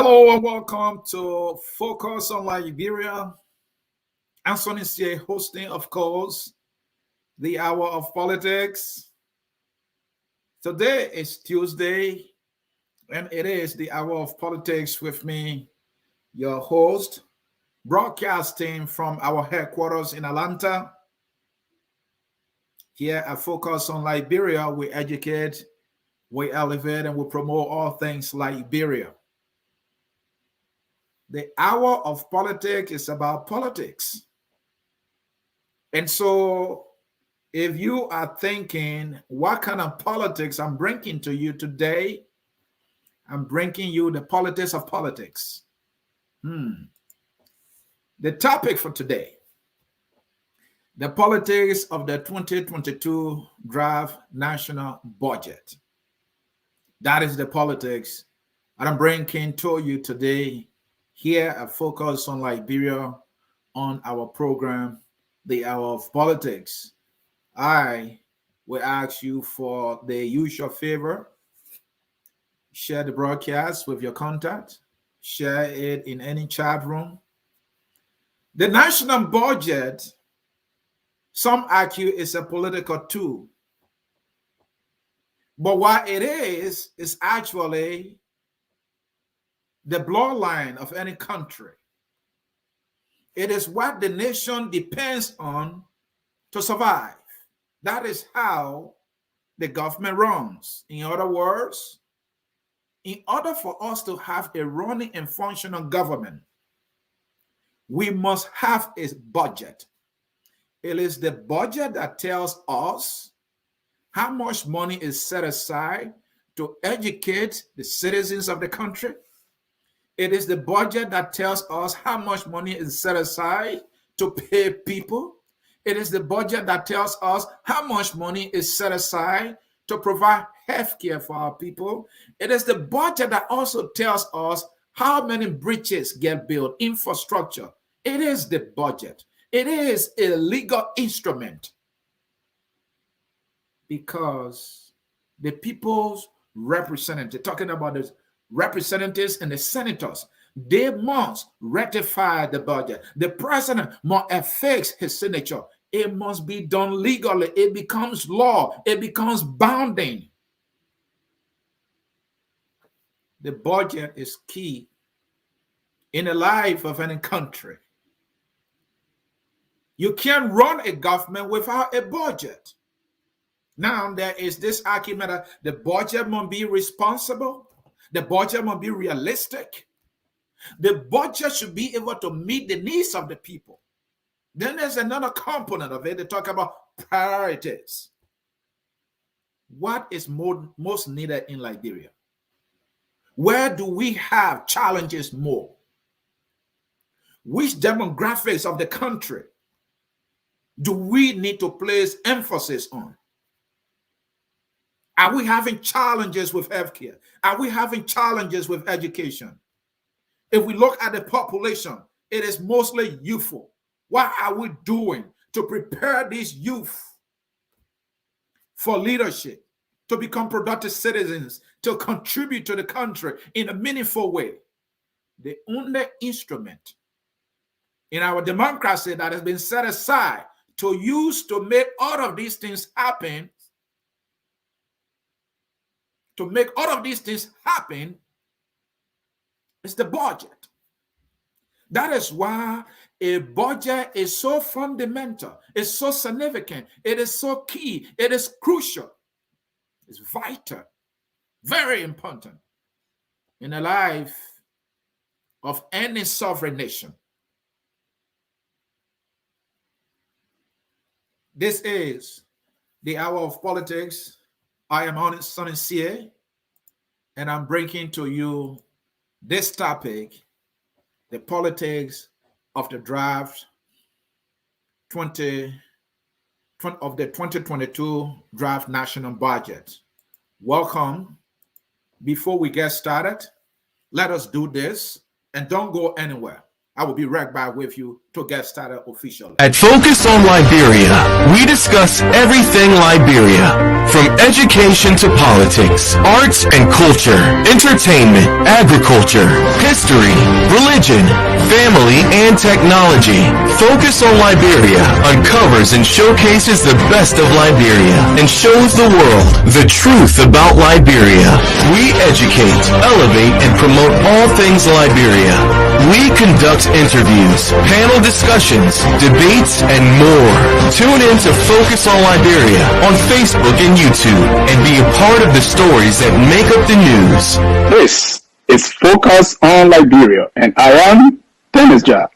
Hello and welcome to Focus on Liberia. Ansony Sieh hosting, of course, the Hour of Politics. Today is Tuesday, and it is the Hour of Politics with me, your host, broadcasting from our headquarters in Atlanta. Here at Focus on Liberia, we educate, we elevate, and we promote all things Liberia. The Hour of Politics is about politics. And so if you are thinking, what kind of politics I'm bringing to you today, I'm bringing you the politics of politics. The topic for today, the politics of the 2022 draft national budget. That is the politics that I'm bringing to you today here at Focus on Liberia on our program, The Hour of Politics. I will ask you for the usual favor. Share the broadcast with your contact. Share it in any chat room. The national budget, some argue, is a political tool. But what it is actually the bloodline of any country. It is what the nation depends on to survive. That is how the government runs. In other words, in order for us to have a running and functional government, we must have a budget. It is the budget that tells us how much money is set aside to educate the citizens of the country. It is the budget that tells us how much money is set aside to pay people. It is the budget that tells us how much money is set aside to provide health care for our people. It is the budget that also tells us how many bridges get built, infrastructure. It is the budget. It is a legal instrument because the people's representative, talking about the representatives and the senators, they must ratify the budget. The president must affix his signature. It must be done legally. It becomes law. It becomes bounding. The budget is key in the life of any country. You can't run a government without a budget. Now, there is this argument that the budget must be responsible. The budget must be realistic. The budget should be able to meet the needs of the people. Then there's another component of it. They talk about priorities. What is most needed in Liberia? Where do we have challenges more? Which demographics of the country do we need to place emphasis on? Are we having challenges with healthcare? Are we having challenges with education? If we look at the population, it is mostly youthful. What are we doing to prepare these youth for leadership, to become productive citizens, to contribute to the country in a meaningful way? The only instrument in our democracy that has been set aside to use to make all of these things happen, is the budget. That is why a budget is so fundamental, it's so significant, it is so key, it is crucial, it's vital, very important in the life of any sovereign nation. This is the Hour of Politics. I am Ansony Sieh, and I'm bringing to you this topic, the politics of the draft of the 2022 draft national budget. Welcome. Before we get started, let us do this and don't go anywhere. I will be right back with you to get started officially. At Focus on Liberia, we discuss everything Liberia, from education to politics, arts and culture, entertainment, agriculture, history, religion, family, and technology. Focus on Liberia uncovers and showcases the best of Liberia and shows the world the truth about Liberia. We educate, elevate, and promote all things Liberia. We conduct interviews, panel discussions, debates, and more. Tune in to Focus on Liberia on Facebook and YouTube and be a part of the stories that make up the news. This is Focus on Liberia, and I am Dennis Jah.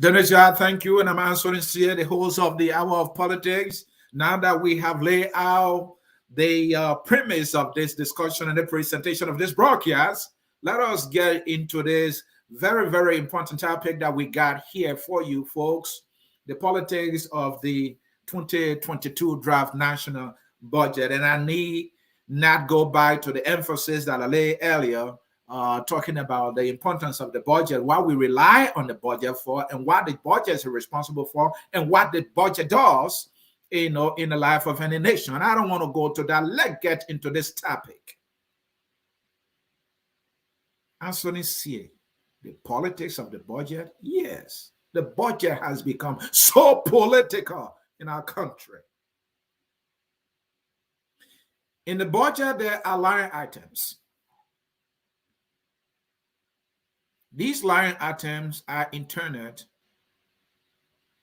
Dennis Jah, thank you. And I'm Ansony Sieh, the host of the Hour of Politics. Now that we have laid out the premise of this discussion and the presentation of this broadcast, let us get into this very, very important topic that we got here for you folks, the politics of the 2022 draft national budget. And I need not go back to the emphasis that I laid earlier, talking about the importance of the budget, what we rely on the budget for, and what the budget is responsible for, and what the budget does, in the life of any nation. And I don't want to go to that. Let's get into this topic. Ansony Sieh, the politics of the budget. Yes, the budget has become so political in our country. In the budget, there are line items. These line items are intended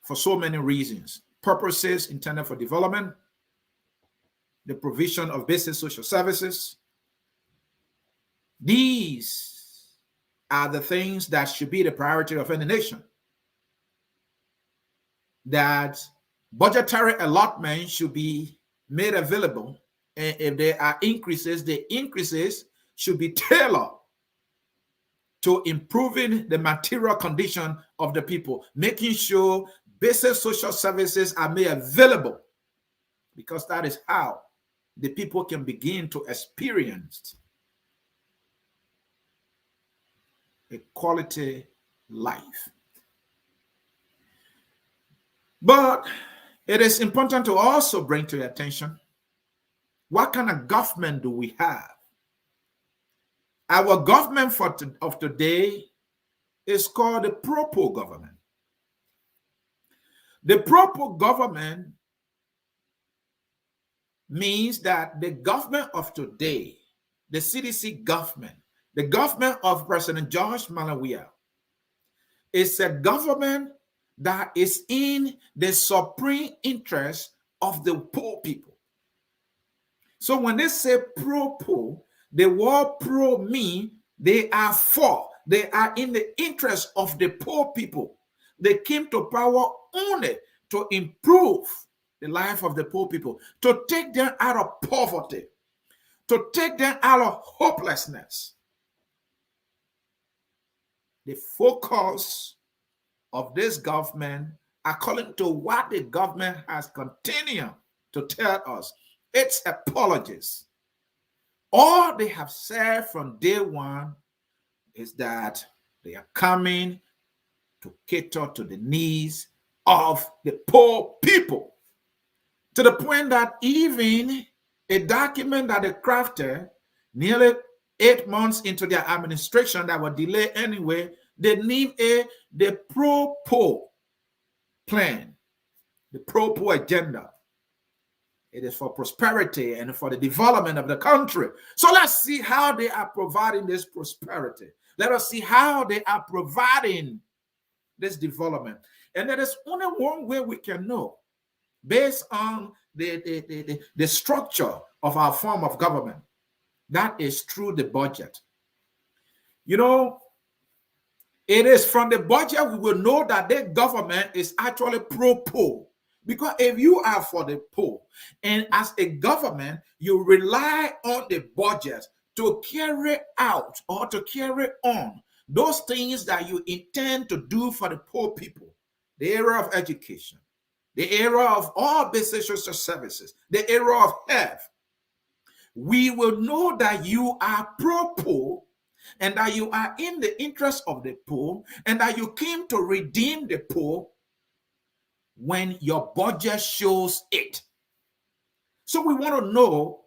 for so many reasons. Purposes intended for development, the provision of basic social services. These are the things that should be the priority of any nation. That budgetary allotment should be made available, and if there are increases, the increases should be tailored to improving the material condition of the people, making sure basic social services are made available, because that is how the people can begin to experience a quality life. But it is important to also bring to your attention, what kind of government do we have? Our government of today is called the pro-poor government. The pro-poor government means that the government of today, the CDC government, the government of President George Malawi, is a government that is in the supreme interest of the poor people. So when they say pro-poor, the word pro means they are for, they are in the interest of the poor people. They came to power only to improve the life of the poor people, to take them out of poverty, to take them out of hopelessness. The focus of this government, according to what the government has continued to tell us, it's apologies. All they have said from day one is that they are coming to cater to the needs of the poor people, to the point that even a document that they crafted nearly 8 months into their administration that were delayed anyway, they named the pro-poor plan, the pro-poor agenda. It is for prosperity and for the development of the country. So let's see how they are providing this prosperity. Let us see how they are providing this development. And there is only one way we can know, based on the structure of our form of government. That is through the budget. You know, it is from the budget we will know that the government is actually pro-poor. Because if you are for the poor, and as a government, you rely on the budget to carry out or to carry on those things that you intend to do for the poor people, the area of education, the area of all basic social services, the area of health, we will know that you are pro-poor and that you are in the interest of the poor, and that you came to redeem the poor when your budget shows it. So we want to know,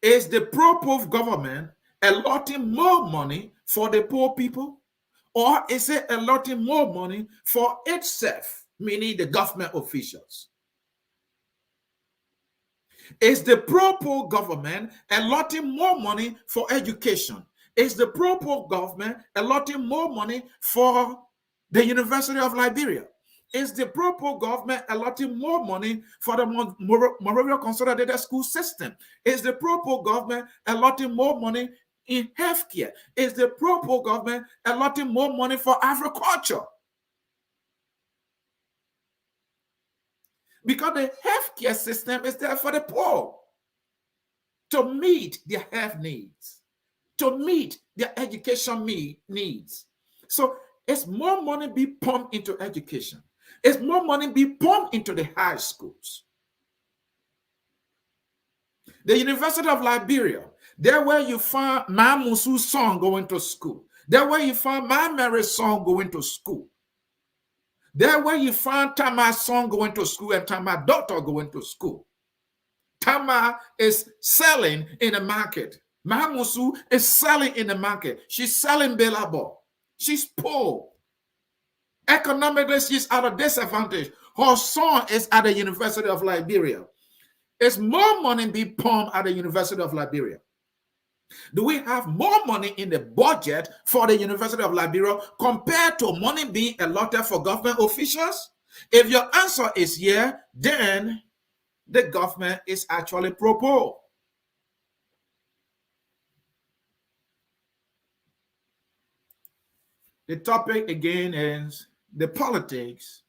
is the pro-poor government allotting more money for the poor people, or is it allotting more money for itself, meaning the government officials? Is the pro-poor government allotting more money for education? Is the pro-poor government allotting more money for the University of Liberia? Is the pro-poor government allotting more money for the Monrovia Consolidated School System? Is the pro-poor government allotting more money in healthcare? Is the pro-poor government allotting more money for agriculture? Because the healthcare system is there for the poor to meet their health needs, to meet their education needs. So it's more money be pumped into education. It's more money be pumped into the high schools. The University of Liberia, there where you find Ma Musu's son going to school. There where you find Ma Mary's son going to school. There where you find Tama's son going to school and Tama's daughter going to school. Tama is selling in the market. Mahamusu is selling in the market. She's selling Belabo. She's poor. Economically, she's at a disadvantage. Her son is at the University of Liberia. It's more money being pumped at the University of Liberia. Do we have more money in the budget for the University of Liberia compared to money being allotted for government officials? If your answer is yeah, then the government is actually pro-poor. The topic again is the politics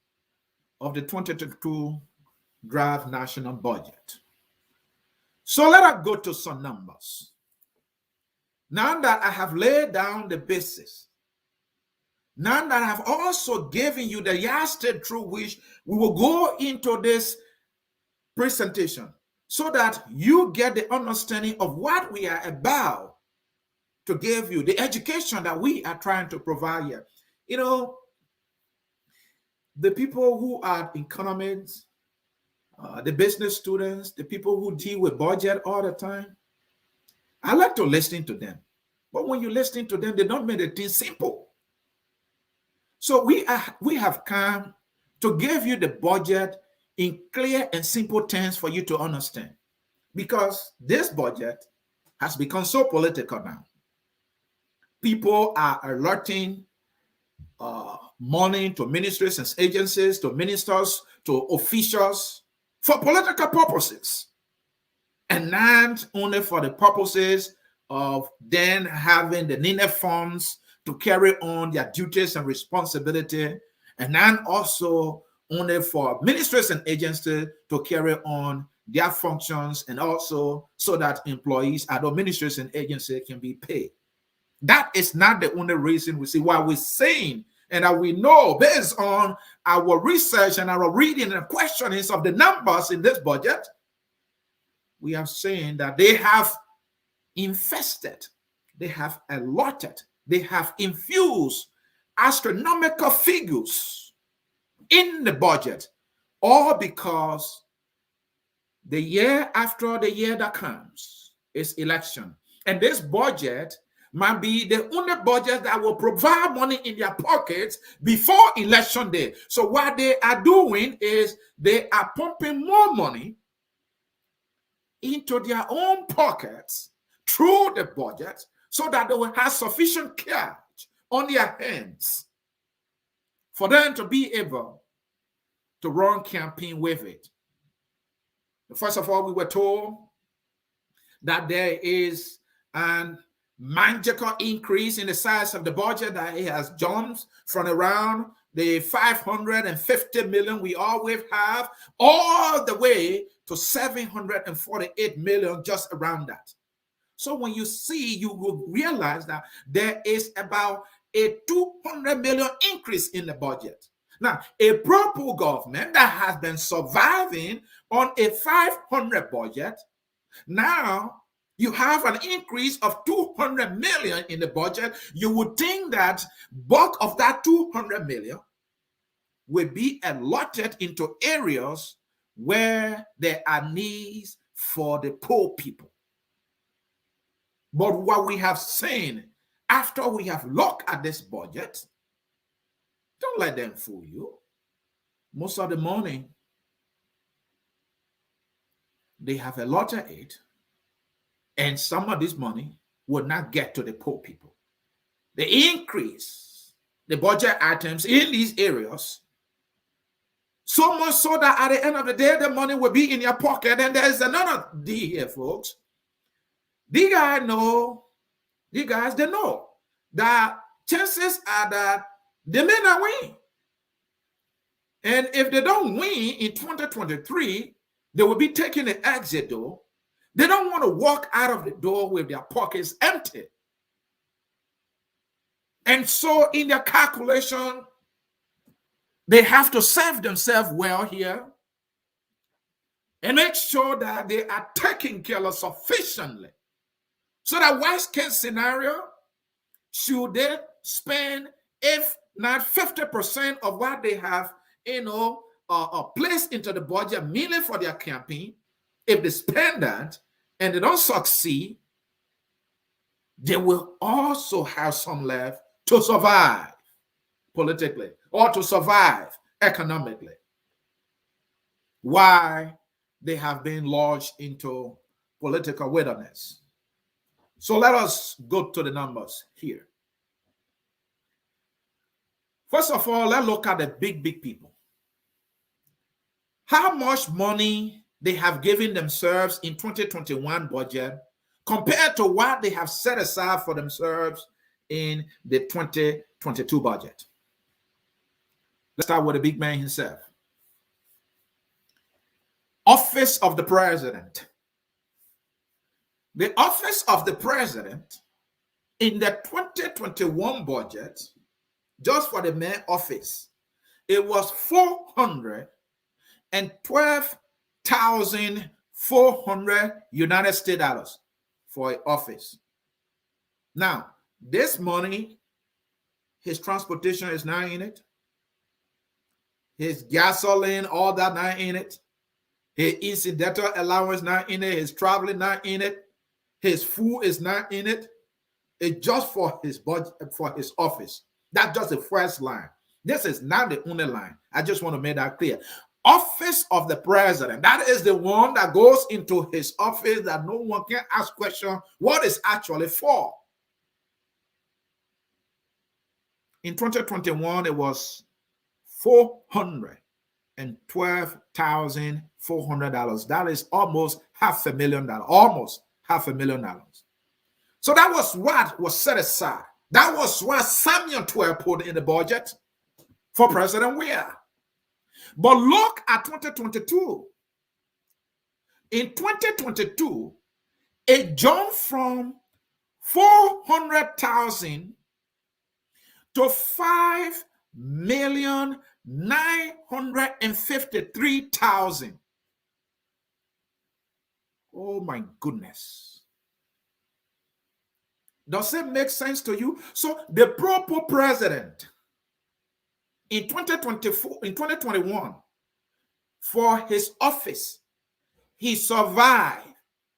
of the 2022 draft national budget. So let us go to some numbers. Now that I have laid down the basis, now that I have also given you the yardstick through which we will go into this presentation, so that you get the understanding of what we are about to give you, the education that we are trying to provide here. You know, the people who are economists, the business students, the people who deal with budget all the time, I like to listen to them. But when you listen to them, they don't make the thing simple. So we have come to give you the budget in clear and simple terms for you to understand. Because this budget has become so political now. People are allotting money to ministries and agencies, to ministers, to officials for political purposes. And not only for the purposes of then having the needed funds to carry on their duties and responsibility, and then also only for ministries and agencies to carry on their functions, and also so that employees at the ministries and agencies can be paid. That is not the only reason we see why we're saying, and that we know based on our research and our reading and questionings of the numbers in this budget, we are saying that they have invested, they have allotted, they have infused astronomical figures in the budget, all because the year after the year that comes is election. And this budget might be the only budget that will provide money in their pockets before election day. So what they are doing is they are pumping more money into their own pockets through the budget so that they will have sufficient cash on their hands for them to be able to run campaign with it. First of all, we were told that there is an magical increase in the size of the budget, that it has jumped from around the 550 million we always have all the way to 748 million, just around that. So when you see, you will realize that there is about a 200 million increase in the budget. Now, a pro-poor government that has been surviving on a 500 budget now you have an increase of 200 million in the budget, you would think that bulk of that 200 million will be allotted into areas where there are needs for the poor people. But what we have seen after we have looked at this budget, don't let them fool you. Most of the money, they have allotted it, and some of this money will not get to the poor people. They increase the budget items in these areas so much so that at the end of the day, the money will be in your pocket. And there's another D here, folks. These guys, they know that chances are that they may not win. And if they don't win in 2023, they will be taking the exit door. They don't want to walk out of the door with their pockets empty. And so in their calculation, they have to serve themselves well here and make sure that they are taken care of sufficiently. So that worst case scenario, should they spend, if not 50% of what they have, placed into the budget, merely for their campaign, if they spend that and they don't succeed, they will also have some left to survive politically or to survive economically. Why they have been launched into political wilderness. So let us go to the numbers here. First of all, let's look at the big people. How much money they have given themselves in 2021 budget compared to what they have set aside for themselves in the 2022 budget. Let's start with the big man himself. Office of the President. The office of the president in the 2021 budget, just for the main office, it was $412,400 United States dollars for an office. Now, this money, his transportation is not in it. His gasoline, all that not in it. His incidental allowance not in it. His traveling not in it. His food is not in it. It's just for his budget, for his office. That's just the first line. This is not the only line. I just want to make that clear. Office of the president. That is the one that goes into his office that no one can ask question what is actually for. In 2021, it was $412,400. That is almost $500,000. Almost $500,000. So that was what was set aside. That was what Samuel 12 put in the budget for President Weah. But look at 2022. In 2022, it jumped from 400,000 to 5,953,000. Oh my goodness. Does it make sense to you? So the proper president in 2021, for his office, he survived.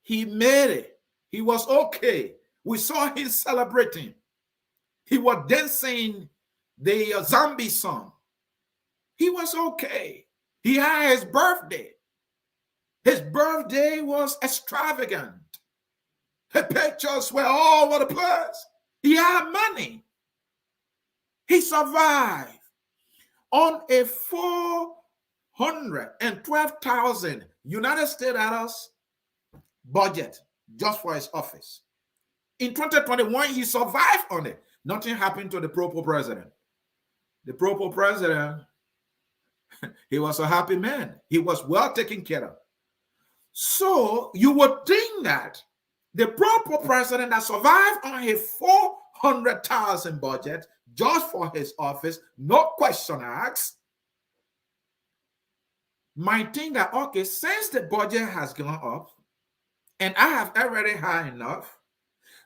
He made it. He was okay. We saw him celebrating. He was dancing the zombie song. He was okay. He had his birthday. His birthday was extravagant. The pictures were all over the place. He had money. He survived on a 412,000 United States dollars budget just for his office. In 2021, he survived on it. Nothing happened to the proper president. The proper president, he was a happy man. He was well taken care of. So you would think that the proper president that survived on his 400,000 budget just for his office, no question asked, might think that, okay, since the budget has gone up, and I have already high enough.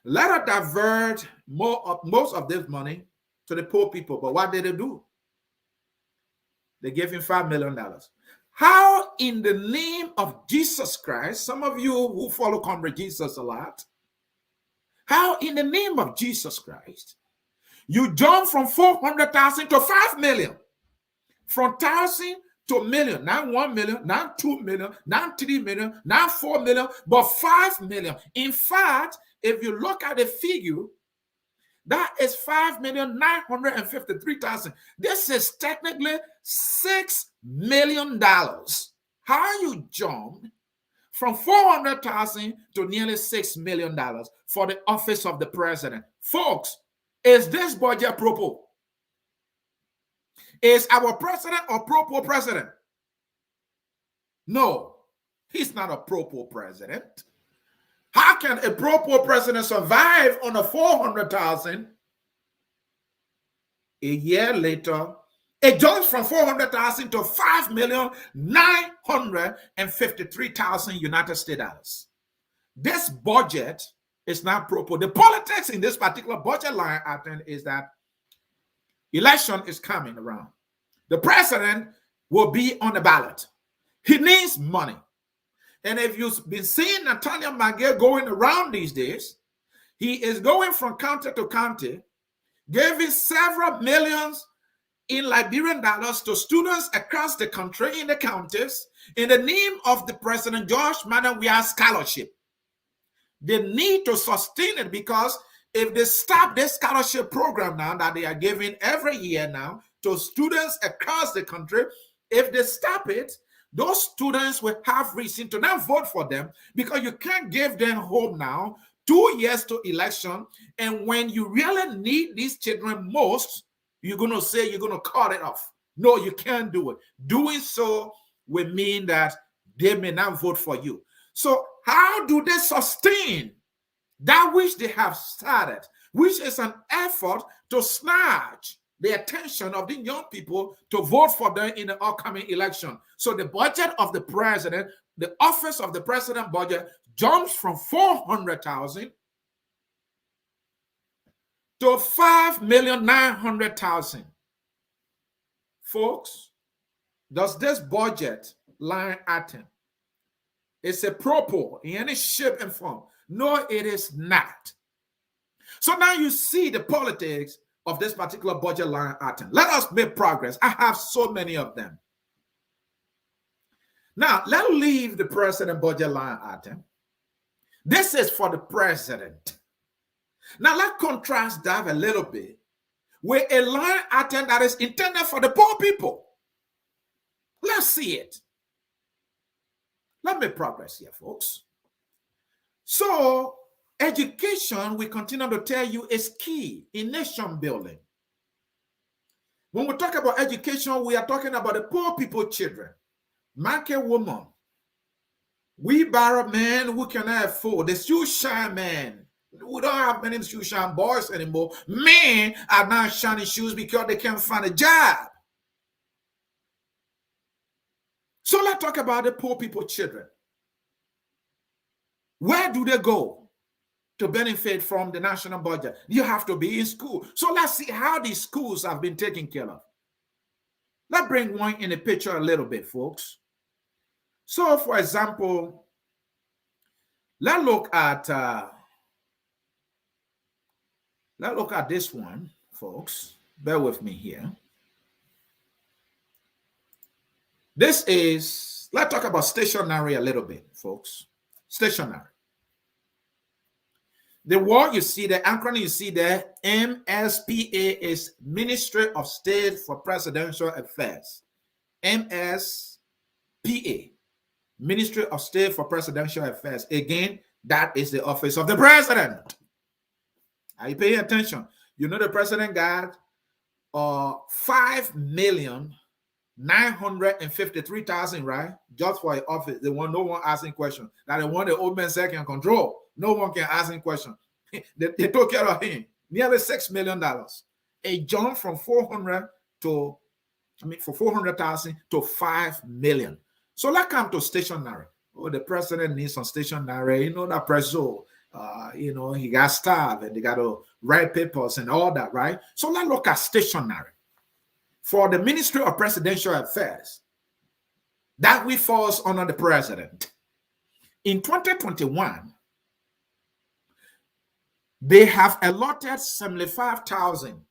Let us divert most of this money to the poor people. But what did they do? They gave him $5 million. How in the name of Jesus Christ, some of you who follow Comrade Jesus a lot, how in the name of Jesus Christ, you jump from 400,000 to 5 million, from 1,000 to a million, now 1 million, now 2 million, now 3 million, now 4 million, but 5 million. In fact, if you look at the figure, that is 5,953,000. This is technically $6 million. How you jump from 400,000 to nearly $6 million for the office of the president? Folks, is this budget proper? Is our president a proper president? No, he's not a proper president. How can a proper president survive on a 400,000? A year later, it jumps from 400,000 to 5,953,000 United States dollars. This budget is not proper. The politics in this particular budget line item is that election is coming around. The president will be on the ballot. He needs money. And if you've been seeing Nathaniel Magee going around these days, he is going from county to county, giving several millions in Liberian dollars to students across the country in the counties in the name of the President George Manawiya Scholarship. They need to sustain it, because if they stop this scholarship program now that they are giving every year now to students across the country, if they stop it, those students will have reason to now vote for them, because you can't give them hope now, 2 years to election, and when you really need these children most, you're going to say you're going to cut it off. No, you can't do it. Doing so will mean that they may not vote for you. So how do they sustain that which they have started, which is an effort to snatch the attention of the young people to vote for them in the upcoming election? So the budget of the president, the office of the president budget, jumps from 400,000 to 5,900,000. Folks, does this budget line item is a proper in any shape and form? No, it is not. So now you see the politics of this particular budget line item. Let us make progress. I have so many of them. Now, let's leave the president budget line item. This is for the president. Now, let's contrast that a little bit with a line item that is intended for the poor people. Let's see it. Let me progress here, folks. So, education, we continue to tell you, is key in nation building. When we talk about education, we are talking about the poor people children, market woman, wheelbarrow man who cannot afford, the shoe shine man. We don't have many shoe shine boys anymore. Men are not shining shoes because they can't find a job. So let's talk about the poor people children. Where do they go to benefit from the national budget? You have to be in school. So let's see how these schools have been taken care of. Let's bring one in the picture a little bit, folks. So, for example, let's look at this one, folks. Bear with me here. This is, let's talk about stationery a little bit, folks. Stationery. The word you see there, acronym you see there, MSPA, is Ministry of State for Presidential Affairs. MSPA, Ministry of State for Presidential Affairs. Again, that is the office of the president. Are you paying attention? You know the president got 5,953,000, right? Just for an office. They want no one asking questions. That they want the old man second control. No one can ask him questions. They took care of him. Nearly $6 million. A jump from 400,000 to 5 million. So let's come to stationery. Oh, the president needs some stationery. That president, he got staff and they got to write papers and all that, right? So let's look at stationery. For the Ministry of Presidential Affairs, that we falls under the president. In 2021, they have allotted 75,000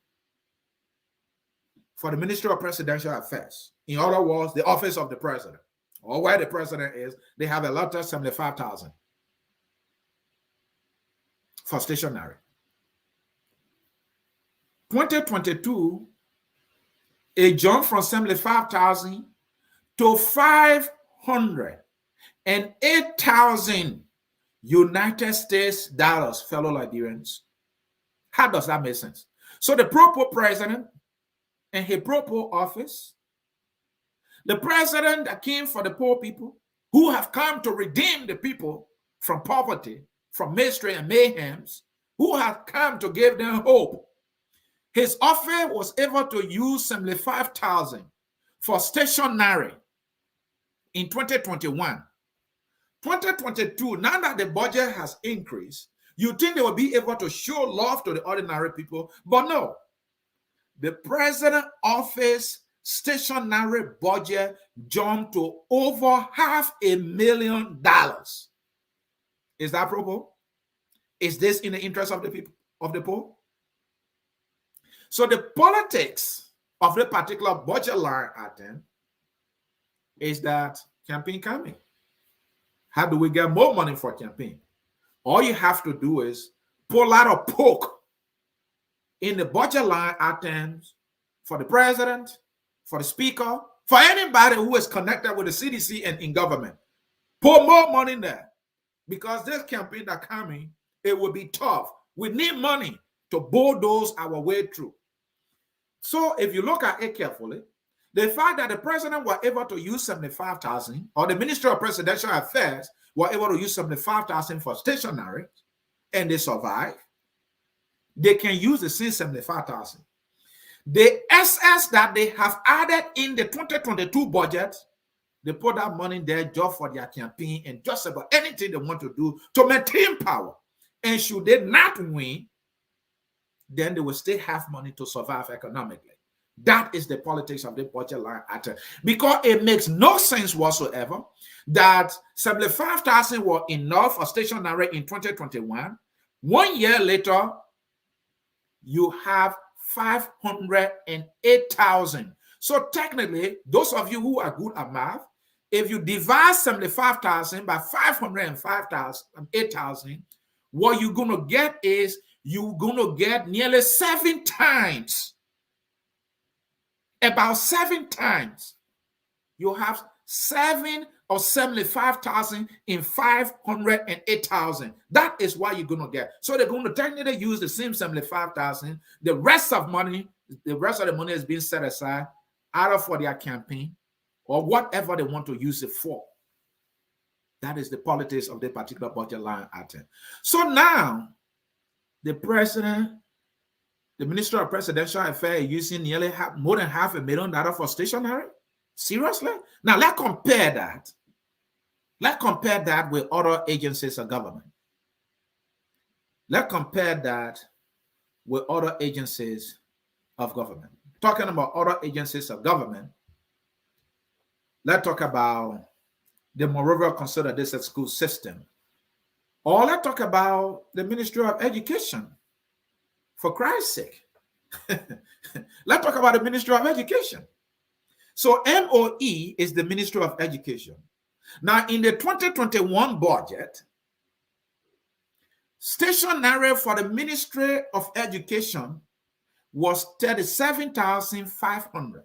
for the Ministry of Presidential Affairs. In other words, the office of the president, or where the president is, they have allotted 75,000 for stationery. 2022, it jumped from 75,000 to 508,000 United States dollars, fellow Liberians. How does that make sense? So the pro-poor president and his pro-poor office, the president that came for the poor people, who have come to redeem the people from poverty, from misery and mayhems, who have come to give them hope. His office was able to use 75,000 for stationery in 2021. 2022, now that the budget has increased, you think they will be able to show love to the ordinary people, but no. The president office stationery budget jumped to over $500,000. Is that proper? Is this in the interest of the people, of the poor? So the politics of the particular budget line item is that campaign coming. How do we get more money for campaign? All you have to do is pull out a poke in the budget line items for the president, for the speaker, for anybody who is connected with the CDC and in government. Put more money in there, because this campaign that coming, it will be tough. We need money to bulldoze our way through. So if you look at it carefully, the fact that the president was able to use 75,000, or the Ministry of Presidential Affairs were able to use 75,000 for stationery, and they survive, they can use the same 75,000. The SS that they have added in the 2022 budget, they put that money there just for their campaign and just about anything they want to do to maintain power. And should they not win, then they will still have money to survive economically. That is the politics of the budget line item, because it makes no sense whatsoever that 75,000 were enough for stationery in 2021. 1 year later, you have 508,000. So technically, those of you who are good at math, if you divide 75,000 by 508,000, what you're going to get is you're going to get nearly 7 times. About 7 times. You have 7 or 75,000 in 508,000. That is what you're going to get. So they're going to technically use the same 75,000. The rest of the money is being set aside either for their campaign or whatever they want to use it for. That is the politics of the particular budget line item. So now, the president, the Minister of Presidential Affairs, using nearly more than $500,000 for stationery? Seriously? Now let's compare that. Let's compare that with other agencies of government. Let's compare that with other agencies of government. Talking about other agencies of government, let's talk about the Monrovia Consolidated School System. Or let's talk about the Ministry of Education. For Christ's sake. Let's talk about the Ministry of Education. So MOE is the Ministry of Education. Now, in the 2021 budget, stationery for the Ministry of Education was 37,500.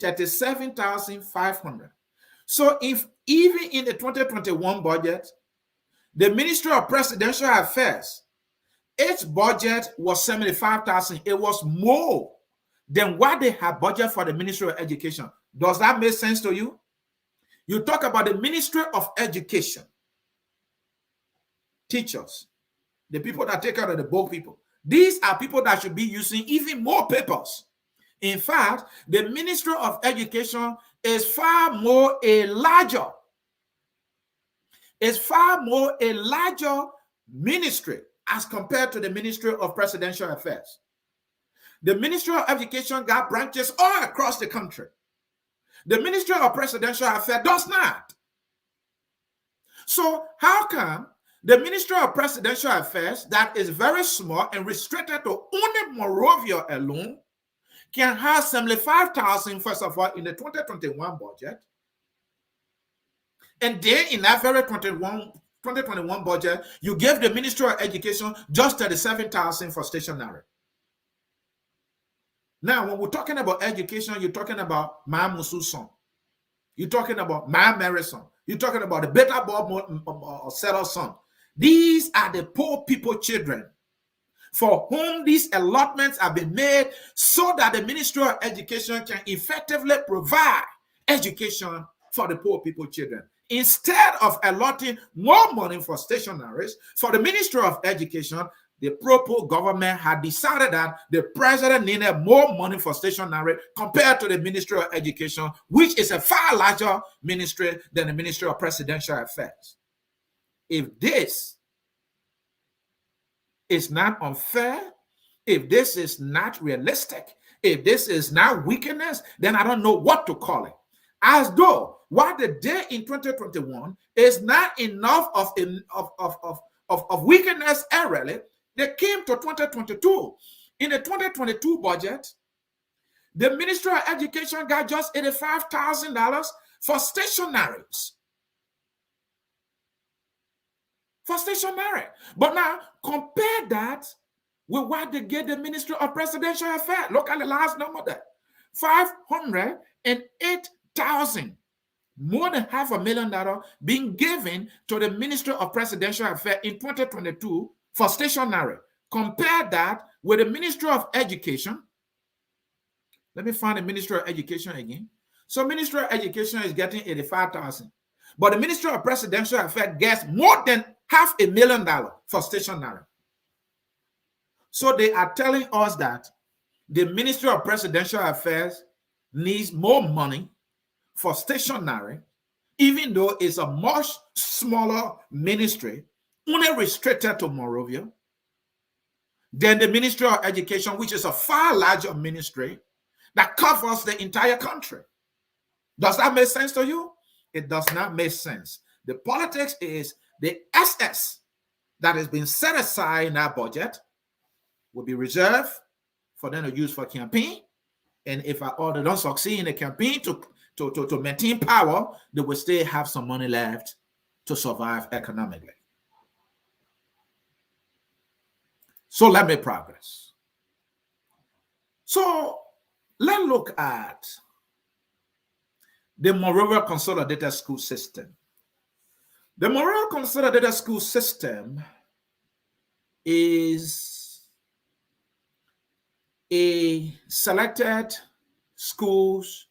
37,500. So if even in the 2021 budget, the Ministry of Presidential Affairs, its budget was 75,000. It was more than what they had budget for the Ministry of Education. Does that make sense to you? You talk about the Ministry of Education, teachers, the people that take care of the book people. These are people that should be using even more papers. In fact, the Ministry of Education is far more a larger is far more a larger ministry as compared to the Ministry of Presidential Affairs. The Ministry of Education got branches all across the country. The Ministry of Presidential Affairs does not. So how come the Ministry of Presidential Affairs, that is very small and restricted to only Monrovia alone, can have 75,000, first of all, in the 2021 budget. And then in that very 2021 budget, you gave the Ministry of Education just 37,000 for stationery. Now, when we're talking about education, you're talking about Ma Musu's son. You're talking about Ma Mary's son. You're talking about the Beta Bob Settle's son. These are the poor people children for whom these allotments have been made so that the Ministry of Education can effectively provide education for the poor people children. Instead of allotting more money for stationaries, for the Ministry of Education, the pro-poor government had decided that the president needed more money for stationery compared to the Ministry of Education, which is a far larger ministry than the Ministry of Presidential Affairs. If this is not unfair, if this is not realistic, if this is not weakness, then I don't know what to call it. As though what they did in 2021 is not enough of weakness really. They came to 2022. In the 2022 budget, the Ministry of Education got just $85,000 for stationaries. For stationery. But now, compare that with what they get the Ministry of Presidential Affairs. Look at the last number there. 508,000. More than $500,000 being given to the Ministry of Presidential Affairs in 2022 for stationery. Compare that with the Ministry of Education. Let me find the Ministry of Education again. So Ministry of Education is getting $85,000. But the Ministry of Presidential Affairs gets more than $500,000 for stationery. So they are telling us that the Ministry of Presidential Affairs needs more money for stationery, even though it's a much smaller ministry, only restricted to Monrovia, than the Ministry of Education, which is a far larger ministry that covers the entire country. Does that make sense to you? It does not make sense. The politics is the SS that has been set aside in that budget will be reserved for them to use for campaign. And if they don't succeed in the campaign to maintain power, they will still have some money left to survive economically. So let me progress. So let's look at the Monrovia Consolidated School System. The Monrovia Consolidated School System is a selected schools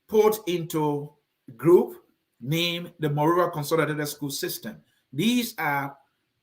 put into a group named the Monrovia Consolidated School System. These are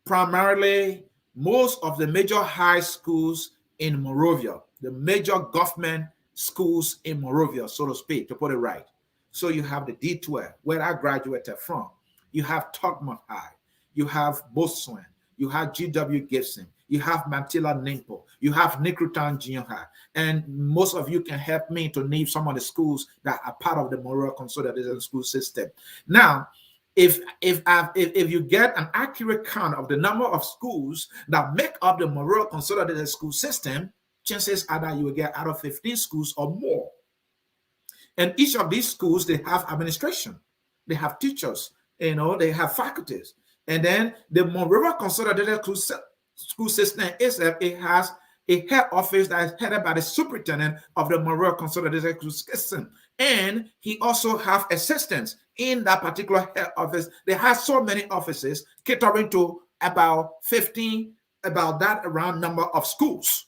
primarily most of the major high schools in Monrovia, the major government schools in Monrovia, so to speak, to put it right. So you have the D12, where I graduated from. You have Tugmont High. You have Boswan. You have G.W. Gibson. You have Mantilla Nimpo. You have Nicrutan Junior High. And most of you can help me to name some of the schools that are part of the Monrovia Consolidated School System. Now, if you get an accurate count of the number of schools that make up the Monrovia Consolidated School System, chances are that you will get out of 15 schools or more. And each of these schools, they have administration, they have teachers, they have faculties. And then the Monrovia Consolidated School System itself, it has a head office that is headed by the superintendent of the Monrovia Consolidated School System. And he also have assistants in that particular head office. They have so many offices catering to about 15, about that around number of schools.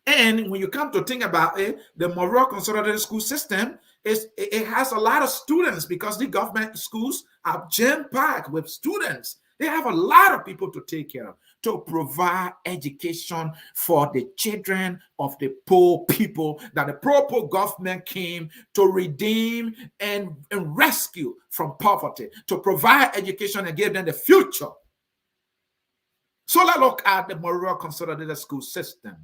And when you come to think about it, the Monrovia Consolidated School System, it has a lot of students because the government schools are jam-packed with students. They have a lot of people to take care of. to provide education for the children of the poor people that the poor government came to redeem and rescue from poverty, to provide education and give them the future. So let's look at the Monrovia Consolidated School System.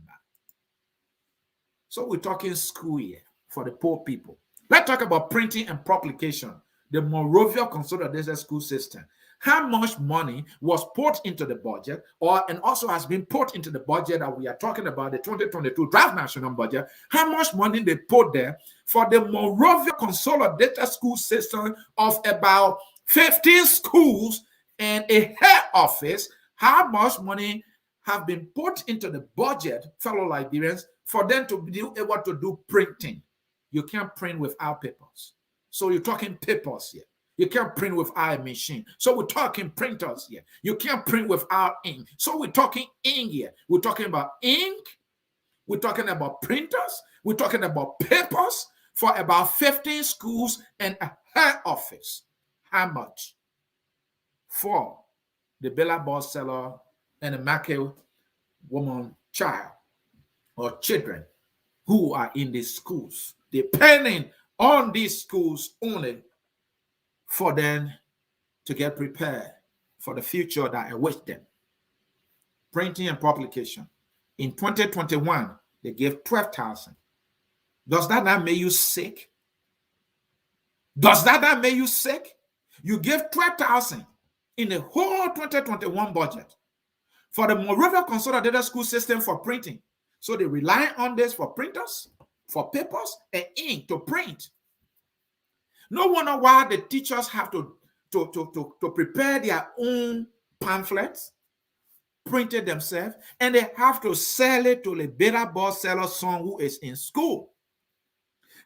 So we're talking school here for the poor people. Let's talk about printing and publication. The Monrovia Consolidated School System. How much money was put into the budget, and also has been put into the budget that we are talking about, the 2022 draft national budget? How much money they put there for the Monrovia Consolidated School System of about 15 schools and a head office? How much money have been put into the budget, fellow Liberians, for them to be able to do printing? You can't print without papers. So you're talking papers here. You can't print without a machine. So we're talking printers here. You can't print without ink. So we're talking ink here. We're talking about ink. We're talking about printers. We're talking about papers for about 15 schools and a head office. How much? For the billboard seller and the market woman child or children who are in these schools, depending on these schools only for them to get prepared for the future that awaits them. Printing and publication. In 2021, they gave 12,000. Does that not make you sick? Does that not make you sick? You give 12,000 in the whole 2021 budget for the Monrovia Consolidated School System for printing. So they rely on this for printers, for papers, and ink to print. No wonder why the teachers have to prepare their own pamphlets, print it themselves, and they have to sell it to the billboard seller's son who is in school.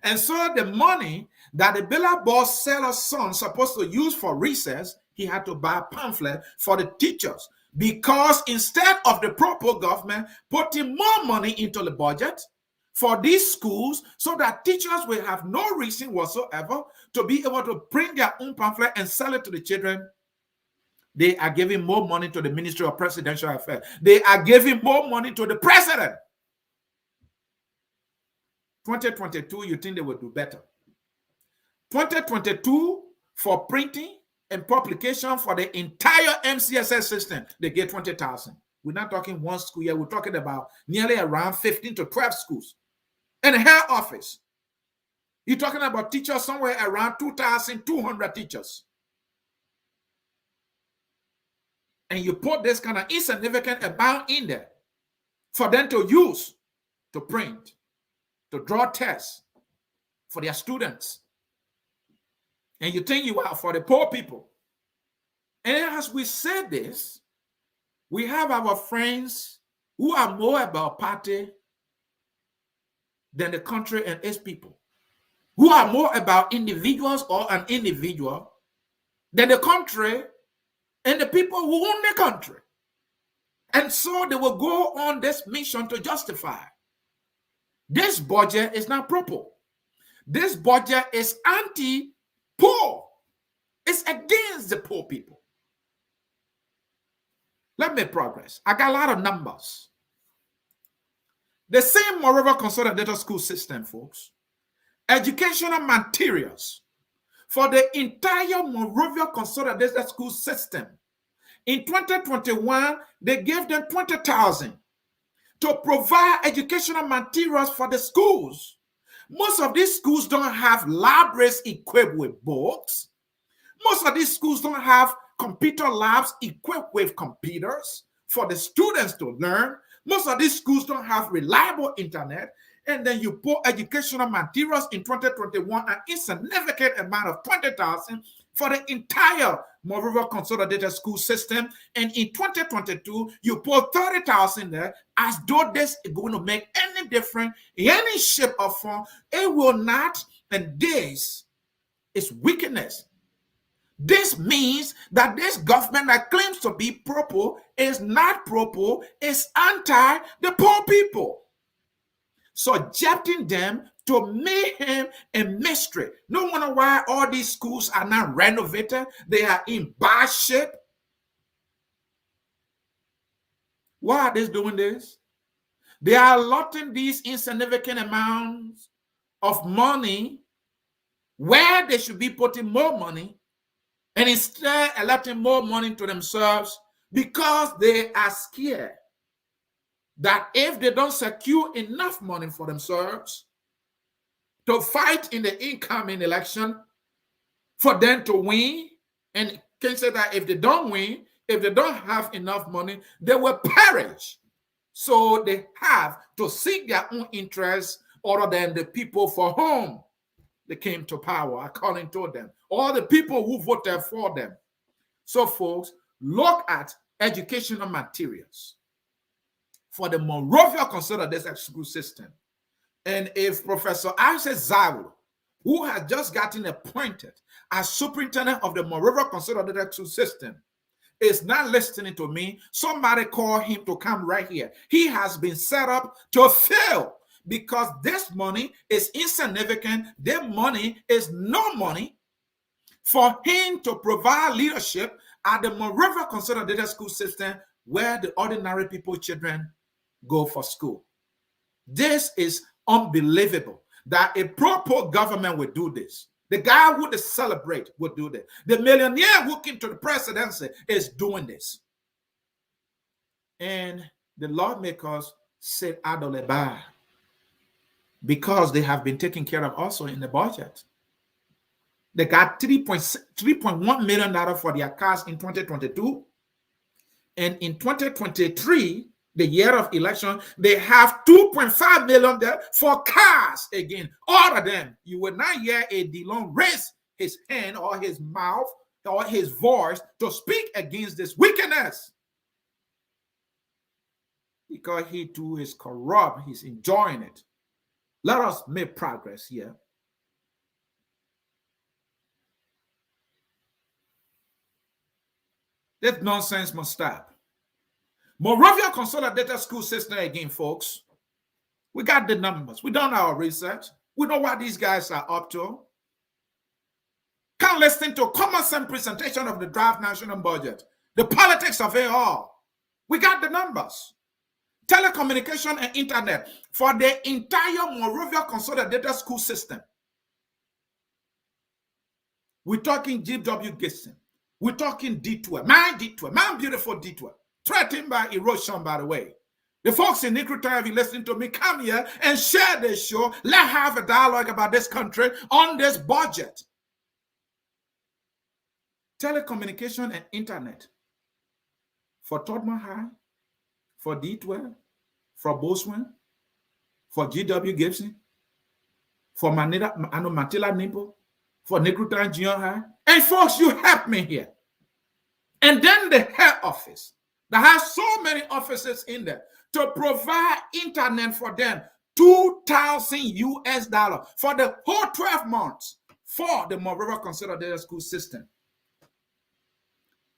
And so the money that the billboard seller's son supposed to use for recess, he had to buy a pamphlet for the teachers. Because instead of the proper government putting more money into the budget for these schools so that teachers will have no reason whatsoever to be able to print their own pamphlet and sell it to the children, they are giving more money to the Ministry of Presidential Affairs. They are giving more money to the president. 2022, you think they will do better. 2022, for printing and publication for the entire MCSS system, they get 20,000. We're not talking one school here. We're talking about nearly around 15 to 12 schools. And a head office. You're talking about teachers somewhere around 2,200 teachers. And you put this kind of insignificant amount in there for them to use to print, to draw tests for their students. And you think you are for the poor people. And as we say this, we have our friends who are more about party than the country and its people, who are more about individuals or an individual than the country and the people who own the country. And so they will go on this mission to justify. This budget is not proper. This budget is anti-poor. It's against the poor people. Let me progress. I got a lot of numbers. The same Monrovia Consolidated School System, folks, educational materials for the entire Monrovia Consolidated School System. In 2021, they gave them 20,000 to provide educational materials for the schools. Most of these schools don't have libraries equipped with books. Most of these schools don't have computer labs equipped with computers for the students to learn. Most of these schools don't have reliable internet. And then you put educational materials in 2021, an insignificant amount of 20,000 for the entire Monrovia Consolidated School System. And in 2022, you put 30,000 there as though this is going to make any difference in any shape or form. It will not. And this is wickedness. This means that this government that claims to be proper is not proper, is anti the poor people, subjecting them to mayhem and mystery. No wonder why all these schools are not renovated. They are in bad shape. Why are they doing this? They are allotting these insignificant amounts of money where they should be putting more money, and instead allotting more money to themselves because they are scared that if they don't secure enough money for themselves to fight in the incoming election for them to win, and can say that if they don't win, if they don't have enough money, they will perish. So they have to seek their own interests other than the people for whom they came to power, according to them, or the people who voted for them. So, folks, look at educational materials for the Monrovia Consolidated School System. And if Professor Isaac Zawo, who has just gotten appointed as superintendent of the Monrovia Consolidated School System, is not listening to me, somebody call him to come right here. He has been set up to fail because this money is insignificant. Their money is no money for him to provide leadership at the Monrovia Consolidated School System where the ordinary people, children, go for school. This is unbelievable that a proper government would do this. The guy who they celebrate would do this. The millionaire who came to the presidency is doing this. And the lawmakers said adoleba because they have been taken care of also in the budget. They got $3.1 million for their cars in 2022. And in 2023, the year of election, they have $2.5 million there for cars again. All of them, you will not hear a DeLong raise his hand or his mouth or his voice to speak against this wickedness. Because he too is corrupt, he's enjoying it. Let us make progress here. This nonsense must stop. Monrovia Consolidated School System again, folks. We got the numbers. We done our research. We know what these guys are up to. Can't listen to common sense presentation of the draft national budget. The politics of it all. We got the numbers. Telecommunication and internet for the entire Monrovia Consolidated School System. We're talking GW Gibson. We're talking detour. My beautiful detour. Threatened by erosion, by the way. The folks in Nikrita, if you listen to me, come here and share this show. Let's have a dialogue about this country on this budget. Telecommunication and internet for Todman High, for D12, for Boswin, for GW Gibson, for Matila Nimpo, for Nikrita Junior High. And folks, you help me here. And then the head office that has so many offices in there to provide internet for them, $2,000 for the whole 12 months for the Monrovia Consolidated School System.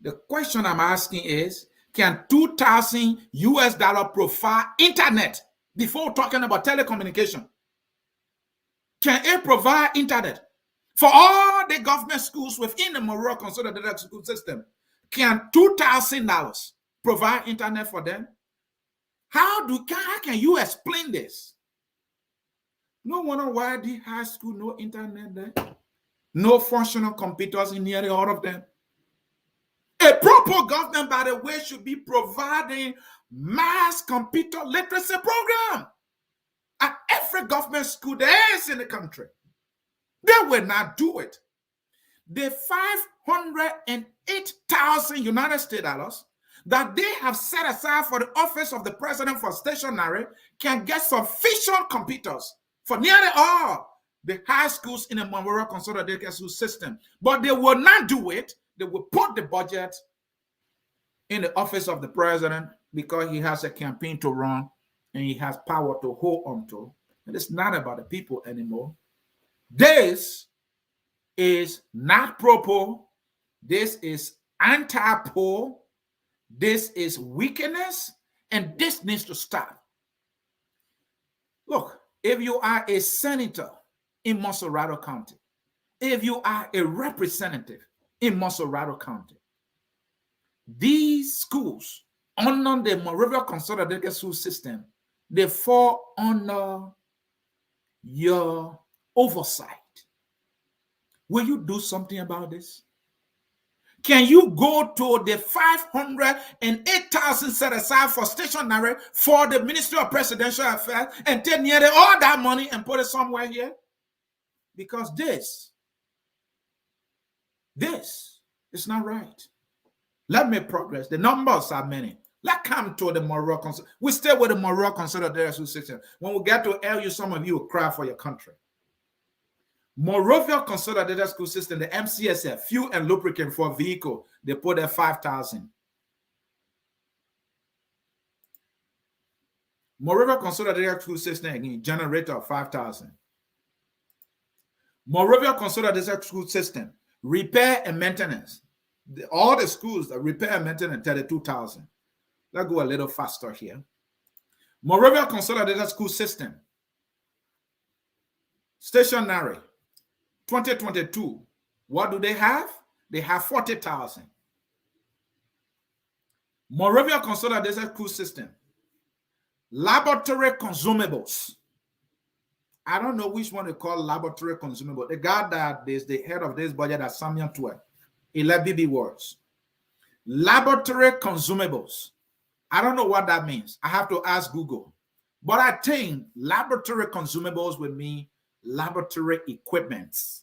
The question I'm asking is, can $2,000 provide internet before talking about telecommunication? Can it provide internet for all the government schools within the Monrovia Consolidated School System? Can $2,000 provide internet for them? How can you explain this? No wonder why the high school no internet there. No functional computers in nearly all of them. A proper government, by the way, should be providing mass computer literacy program at every government school there is in the country. They will not do it. The $508,000 United States dollars that they have set aside for the office of the president for stationery can get sufficient computers for nearly all the high schools in the Monrovia Consolidated School System. But they will not do it. They will put the budget in the office of the president because he has a campaign to run and he has power to hold on to. And it's not about the people anymore. This is not proper. This is anti-poor. This is weakness, and this needs to stop. Look, if you are a senator in Monserrado County, if you are a representative in Monserrado County, these schools under the Monrovia Consolidated School System, they fall under your oversight. Will you do something about this? Can you go to the 508,000 set aside for stationery for the Ministry of Presidential Affairs and take nearly all that money and put it somewhere here? Because this is not right. Let me progress. The numbers are many. Let's come to the Monrovia. We stay with the Monrovia Consolidated School System. When we get to LU, some of you will cry for your country. Monrovia Consolidated School System, the MCSF, fuel and lubricant for vehicle, they put at 5,000. Monrovia Consolidated School System, again, generator, 5,000. Monrovia Consolidated School System, repair and maintenance. All the schools, the repair and maintenance, 32,000. Let's go a little faster here. Monrovia Consolidated School System, stationery, 2022. What do they have? They have 40,000. Monrovia Consolidated School System, laboratory consumables. I don't know which one they call laboratory consumable. The guy that is the head of this budget at Samuel 12, 11 BB words. Laboratory consumables. I don't know what that means. I have to ask Google. But I think laboratory consumables would mean laboratory equipments,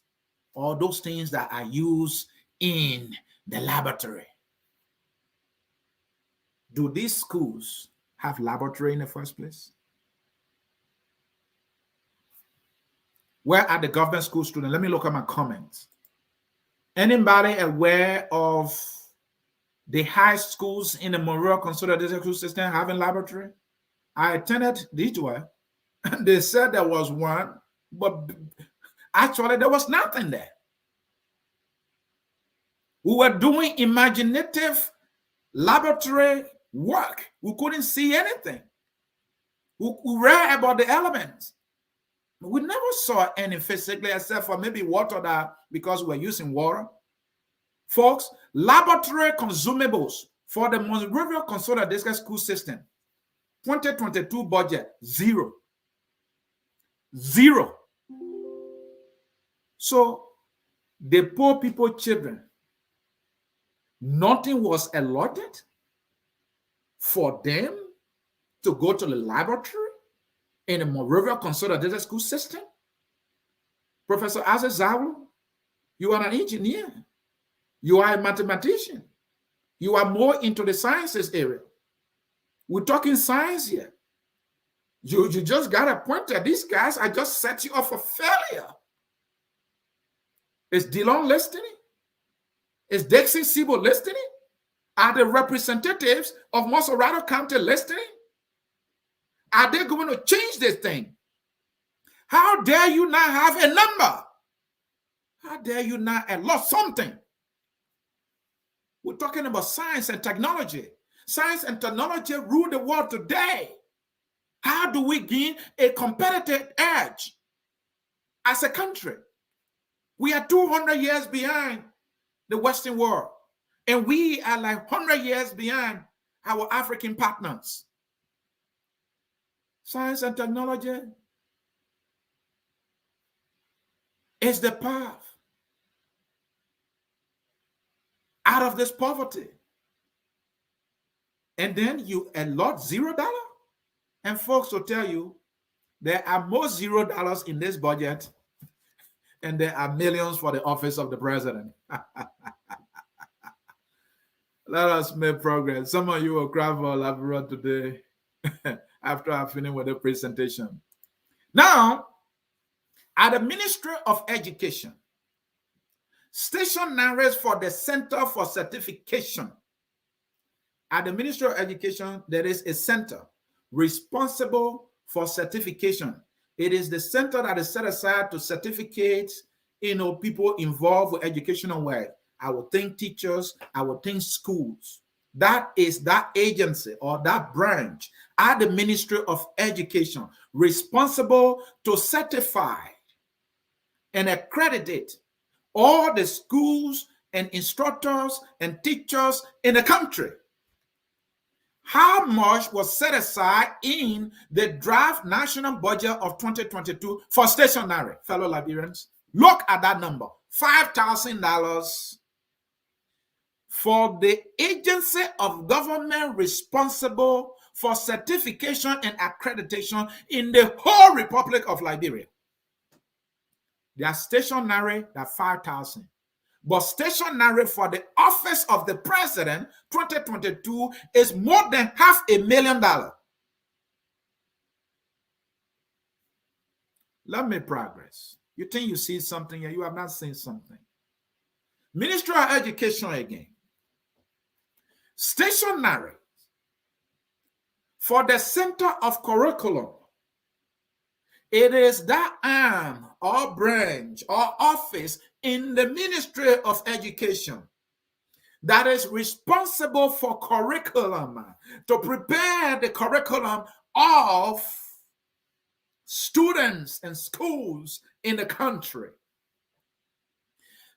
or those things that are used in the laboratory. Do these schools have laboratory in the first place? Where are the government school students? Let me look at my comments. Anybody aware of the high schools in the Monrovia Consolidated School System having laboratory? I attended these one. They said there was one, but actually there was nothing there. We were doing imaginative laboratory work. We couldn't see anything. We read about the elements. We never saw any physically, except for maybe water, that because we're using water. Folks, laboratory consumables for the Monrovia Consolidated School System, 2022 budget, zero. Zero. So the poor people children, nothing was allotted for them to go to the laboratory in the Monrovia Consolidated School System. Professor Isaac Zawu, you are an engineer. You are a mathematician. You are more into the sciences area. We're talking science here. You just got a pointer. These guys, I just set you up for failure. Is Dillon listening? Is Dixon Siebel listening? Are the representatives of Monserrado County listening? Are they going to change this thing? How dare you not have a number? How dare you not allot something? We're talking about science and technology. Science and technology rule the world today. How do we gain a competitive edge as a country? We are 200 years behind the Western world, and we are like 100 years behind our African partners. Science and technology is the path out of this poverty. And then you allot $0, and folks will tell you there are more $0 in this budget, and there are millions for the office of the president. Let us make progress. Some of you will cry for Liberia today after I finish with the presentation. Now, at the Ministry of Education, stationaries for the Center for Certification. At the Ministry of Education, there is a center responsible for certification. It is the center that is set aside to certificate, people involved with educational work. I would think teachers, I would think schools. That is that agency or that branch at the Ministry of Education responsible to certify and accredit all the schools and instructors and teachers in the country. how much was set aside in the draft national budget of 2022 for stationery, fellow Liberians? Look at that number, $5,000 for the agency of government responsible for certification and accreditation in the whole Republic of Liberia. They are stationery, that 5,000. But stationery for the office of the president 2022 is more than $500,000. Let me progress. You think you see something here? You have not seen something. Ministry of Education again. Stationery for the Center of Curriculum. It is that arm or branch or office in the Ministry of Education that is responsible for curriculum, to prepare the curriculum of students and schools in the country.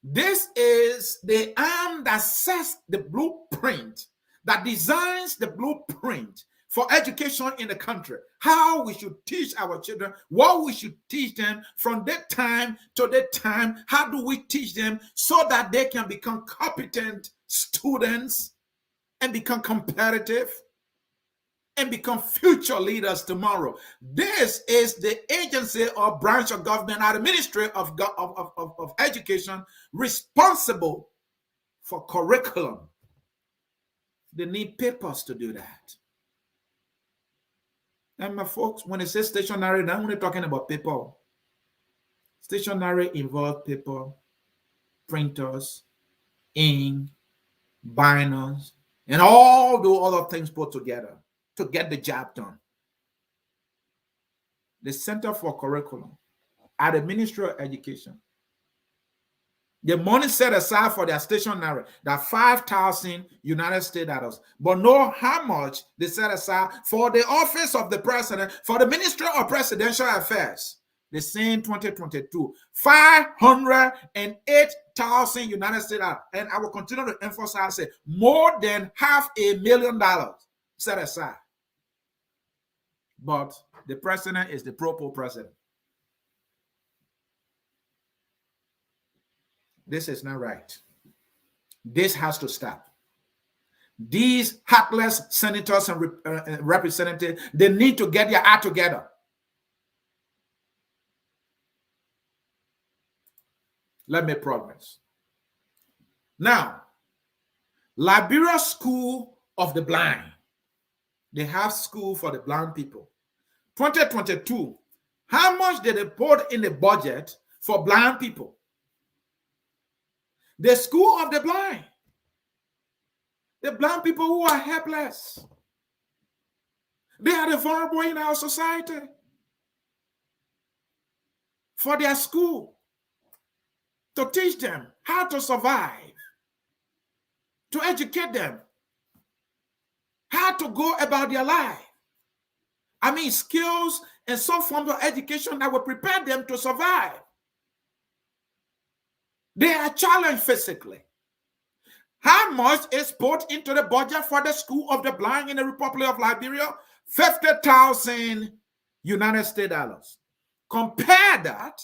This is the arm that sets the blueprint, that designs the blueprint for education in the country, how we should teach our children, what we should teach them from that time to that time. How do we teach them so that they can become competent students and become competitive and become future leaders tomorrow? This is the agency or branch of government, or the Ministry of Education, responsible for curriculum. They need papers to do that. And my folks, when it says stationery, I'm only talking about paper. Stationery involves paper, printers, ink, binders, and all the other things put together to get the job done. The Center for Curriculum at the Ministry of Education, the money set aside for their stationery, that 5,000 United States dollars, but know how much they set aside for the office of the president, for the Ministry of Presidential Affairs. The same 2022, 508,000 United States dollars. And I will continue to emphasize it, more than $500,000 set aside. But the president is the pro president. This is not right. This has to stop. These heartless senators and representatives, they need to get their act together. Let me progress. Now, Liberia School of the Blind. They have school for the blind people. 2022, how much did they put in the budget for blind people? The school of the blind people who are helpless. They are the vulnerable in our society. For their school, to teach them how to survive, to educate them, how to go about their life. I mean, skills and some form of education that will prepare them to survive. They are challenged physically. How much is put into the budget for the School of the Blind in the Republic of Liberia? 50,000 United States dollars. Compare that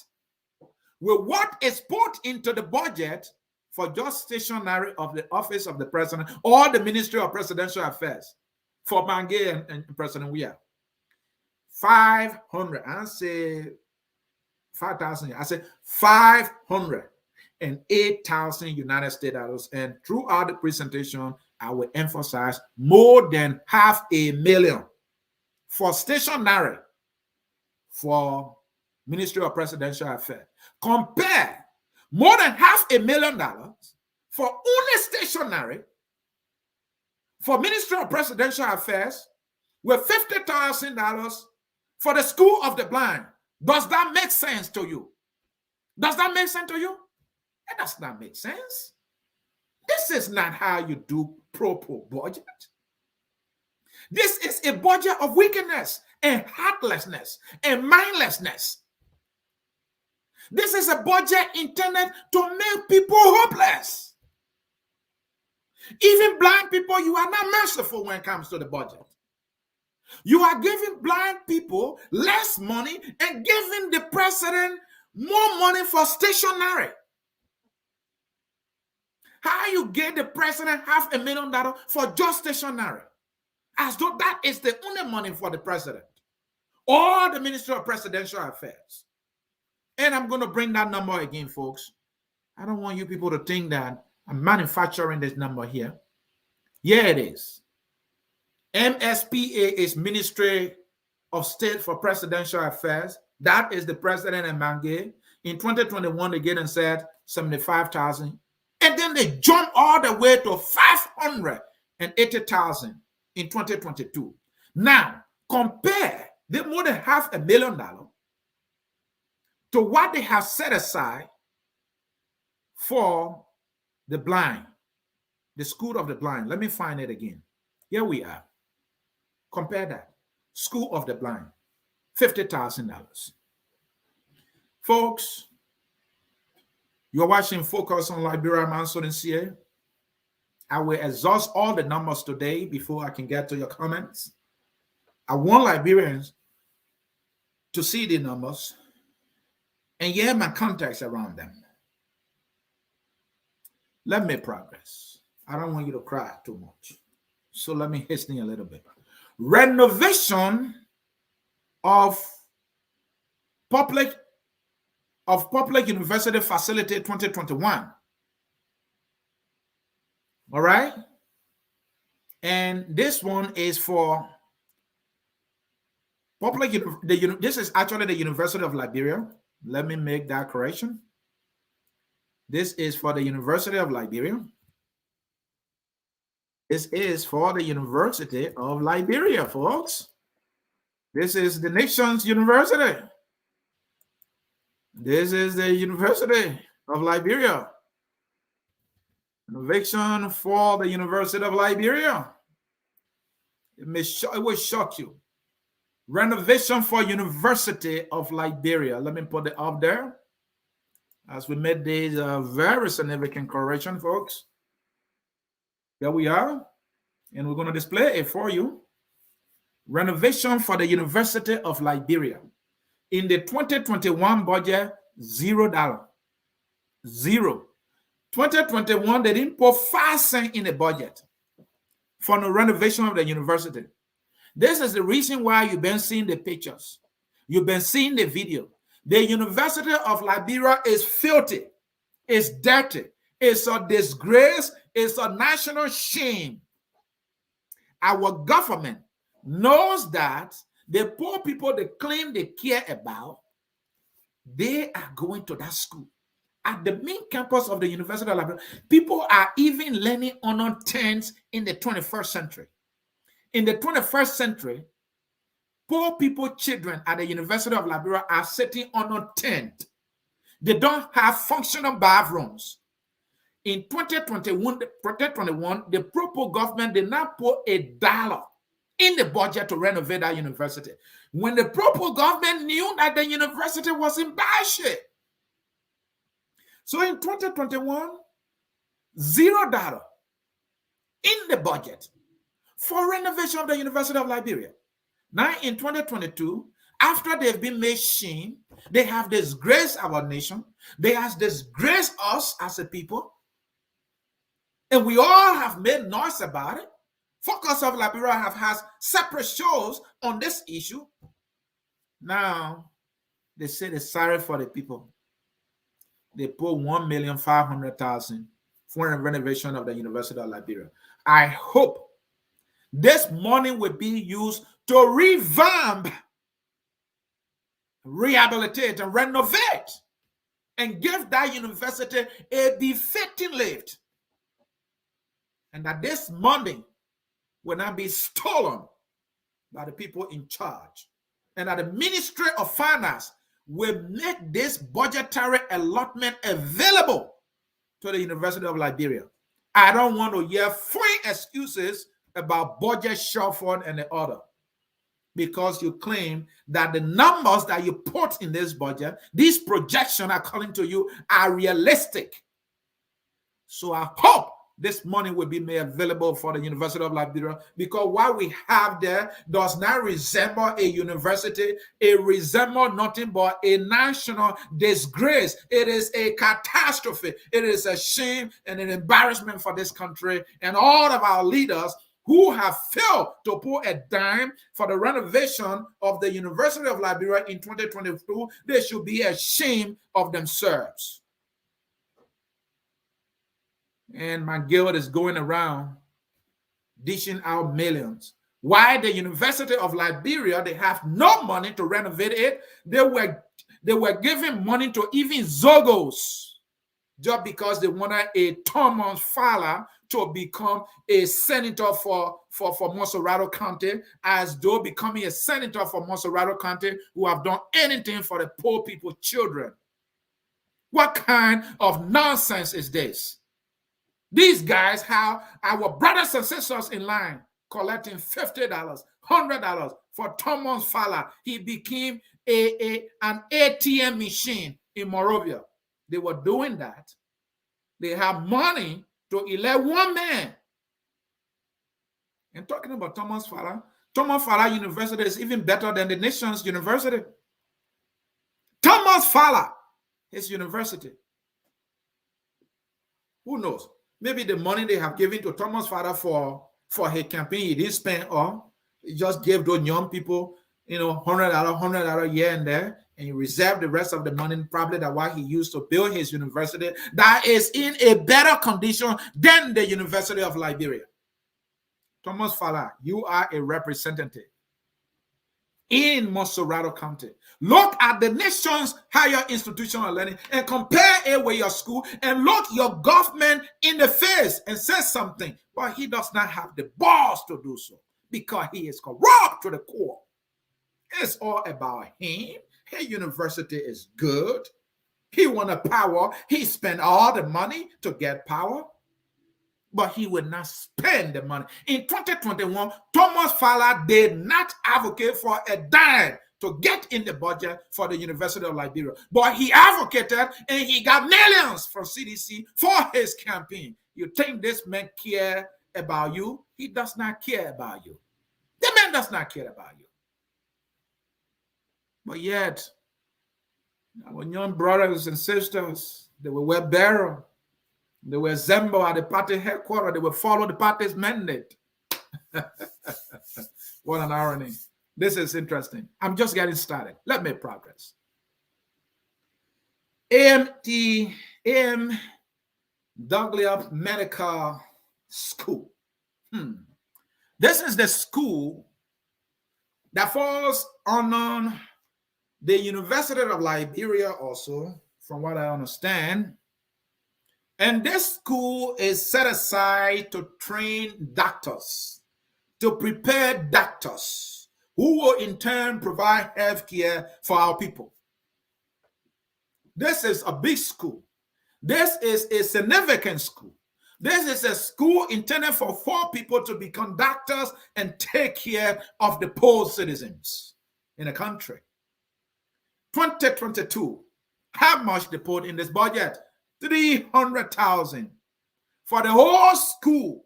with what is put into the budget for just stationery of the office of the president or the Ministry of Presidential Affairs for Bangui and President Weah. 500. I say 5,000. I say 508,000 United States dollars. And throughout the presentation, I will emphasize more than $500,000 for stationery for Ministry of Presidential Affairs. Compare more than $500,000 for only stationery for Ministry of Presidential Affairs with $50,000 for the School of the Blind. Does that make sense to you? Does that make sense to you? It does not make sense. This is not how you do proper budget. This is a budget of wickedness and heartlessness and mindlessness. This is a budget intended to make people hopeless. Even blind people, you are not merciful when it comes to the budget. You are giving blind people less money and giving the president more money for stationery. How you get the president $500,000 for just stationery? As though that is the only money for the president or the Ministry of Presidential Affairs. And I'm going to bring that number again, folks. I don't want you people to think that I'm manufacturing this number here. Yeah, it is. MSPA is Ministry of State for Presidential Affairs. That is the president and Mange. In 2021, they get and said 75,000. And then they jump all the way to 580,000 in 2022. Now, compare the more than $500,000 to what they have set aside for the blind, the School of the Blind. Let me find it again. Here we are. Compare that. School of the Blind, $50,000. Folks, you're watching Focus on Liberia. I'm Ansony Sieh. I will exhaust all the numbers today before I can get to your comments. I want Liberians to see the numbers and hear my context around them. Let me progress. I don't want you to cry too much. So let me hasten a little bit. Renovation of public university facility 2021. All right. And this one is for public. This is actually the University of Liberia. Let me make that correction. This is for the University of Liberia. This is for the University of Liberia, folks. This is the nation's university. This is the University of Liberia. Renovation for the University of Liberia. It will shock you. Renovation for University of Liberia. Let me put it up there. As we made this very significant correction, folks. There we are. And we're going to display it for you. Renovation for the University of Liberia. In the 2021 budget, $0. Zero. 2021, they didn't put 5 cents in the budget for the renovation of the university. This is the reason why you've been seeing the pictures. You've been seeing the video. The University of Liberia is filthy. It's dirty. It's a disgrace. It's a national shame. Our government knows that the poor people they claim they care about, they are going to that school. At the main campus of the University of Liberia, people are even learning on terms in the 21st century. In the 21st century, poor people, children at the University of Liberia are sitting on a tent. They don't have functional bathrooms. In 2021, the proper government did not put $1 in the budget to renovate that university. When the proper government knew that the university was in bad shape. So in 2021, $0 in the budget for renovation of the University of Liberia. Now in 2022, after they've been made shame, they have disgraced our nation. They have disgraced us as a people. And we all have made noise about it. Focus of Liberia have had separate shows on this issue. Now, they say they're sorry for the people. They put $1,500,000 for a renovation of the University of Liberia. I hope this money will be used to revamp, rehabilitate, and renovate, and give that university a befitting lift. And that this money will not be stolen by the people in charge. And that the Ministry of Finance will make this budgetary allotment available to the University of Liberia. I don't want to hear free excuses about budget shortfall and the other, because you claim that the numbers that you put in this budget, these projections according to you, are realistic. So I hope this money will be made available for the University of Liberia, because what we have there does not resemble a university. It resembles nothing but a national disgrace. It is a catastrophe. It is a shame and an embarrassment for this country and all of our leaders who have failed to put a dime for the renovation of the University of Liberia in 2022. They should be ashamed of themselves. And my guild is going around dishing out millions. Why the University of Liberia, they have no money to renovate it. They were giving money to even Zogos just because they wanted a Thomas Fowler to become a senator for Monserrato County, as though becoming a senator for Monserrato County who have done anything for the poor people, children. What kind of nonsense is this? These guys have our brothers and sisters in line collecting $50, $100 for Thomas Fowler. He became an ATM machine in Monrovia. They were doing that. They have money to elect one man. And talking about Thomas Fowler University is even better than the nation's university. Thomas Fowler, his university. Who knows? Maybe the money they have given to Thomas Fowler for his campaign, he didn't spend all. He just gave those young people, $100 here and there, and he reserved the rest of the money, probably that what he used to build his university, that is in a better condition than the University of Liberia. Thomas Fowler, you are a representative in Monserrato County. Look at the nation's higher institutional learning and compare it with your school, and look your government in the face and say something. But he does not have the balls to do so because he is corrupt to the core. It's all about him. His university is good. He wanted power. He spent all the money to get power, but he would not spend the money. In 2021, Thomas Fowler did not advocate for a dime to get in the budget for the University of Liberia, but he advocated and he got millions from CDC for his campaign. You think this man care about you? He does not care about you. The man does not care about you. But yet, our young brothers and sisters, they will wear barrel. They will assemble at the party headquarters. They will follow the party's mandate. What an irony. This is interesting. I'm just getting started. Let me progress. AM Douglas Medical School. This is the school that falls on the University of Liberia also, from what I understand. And this school is set aside to train doctors, to prepare doctors who will in turn provide health care for our people. This is a big school. This is a significant school. This is a school intended for people to become doctors and take care of the poor citizens in the country. 2022, how much they put in this budget? $300,000 for the whole school,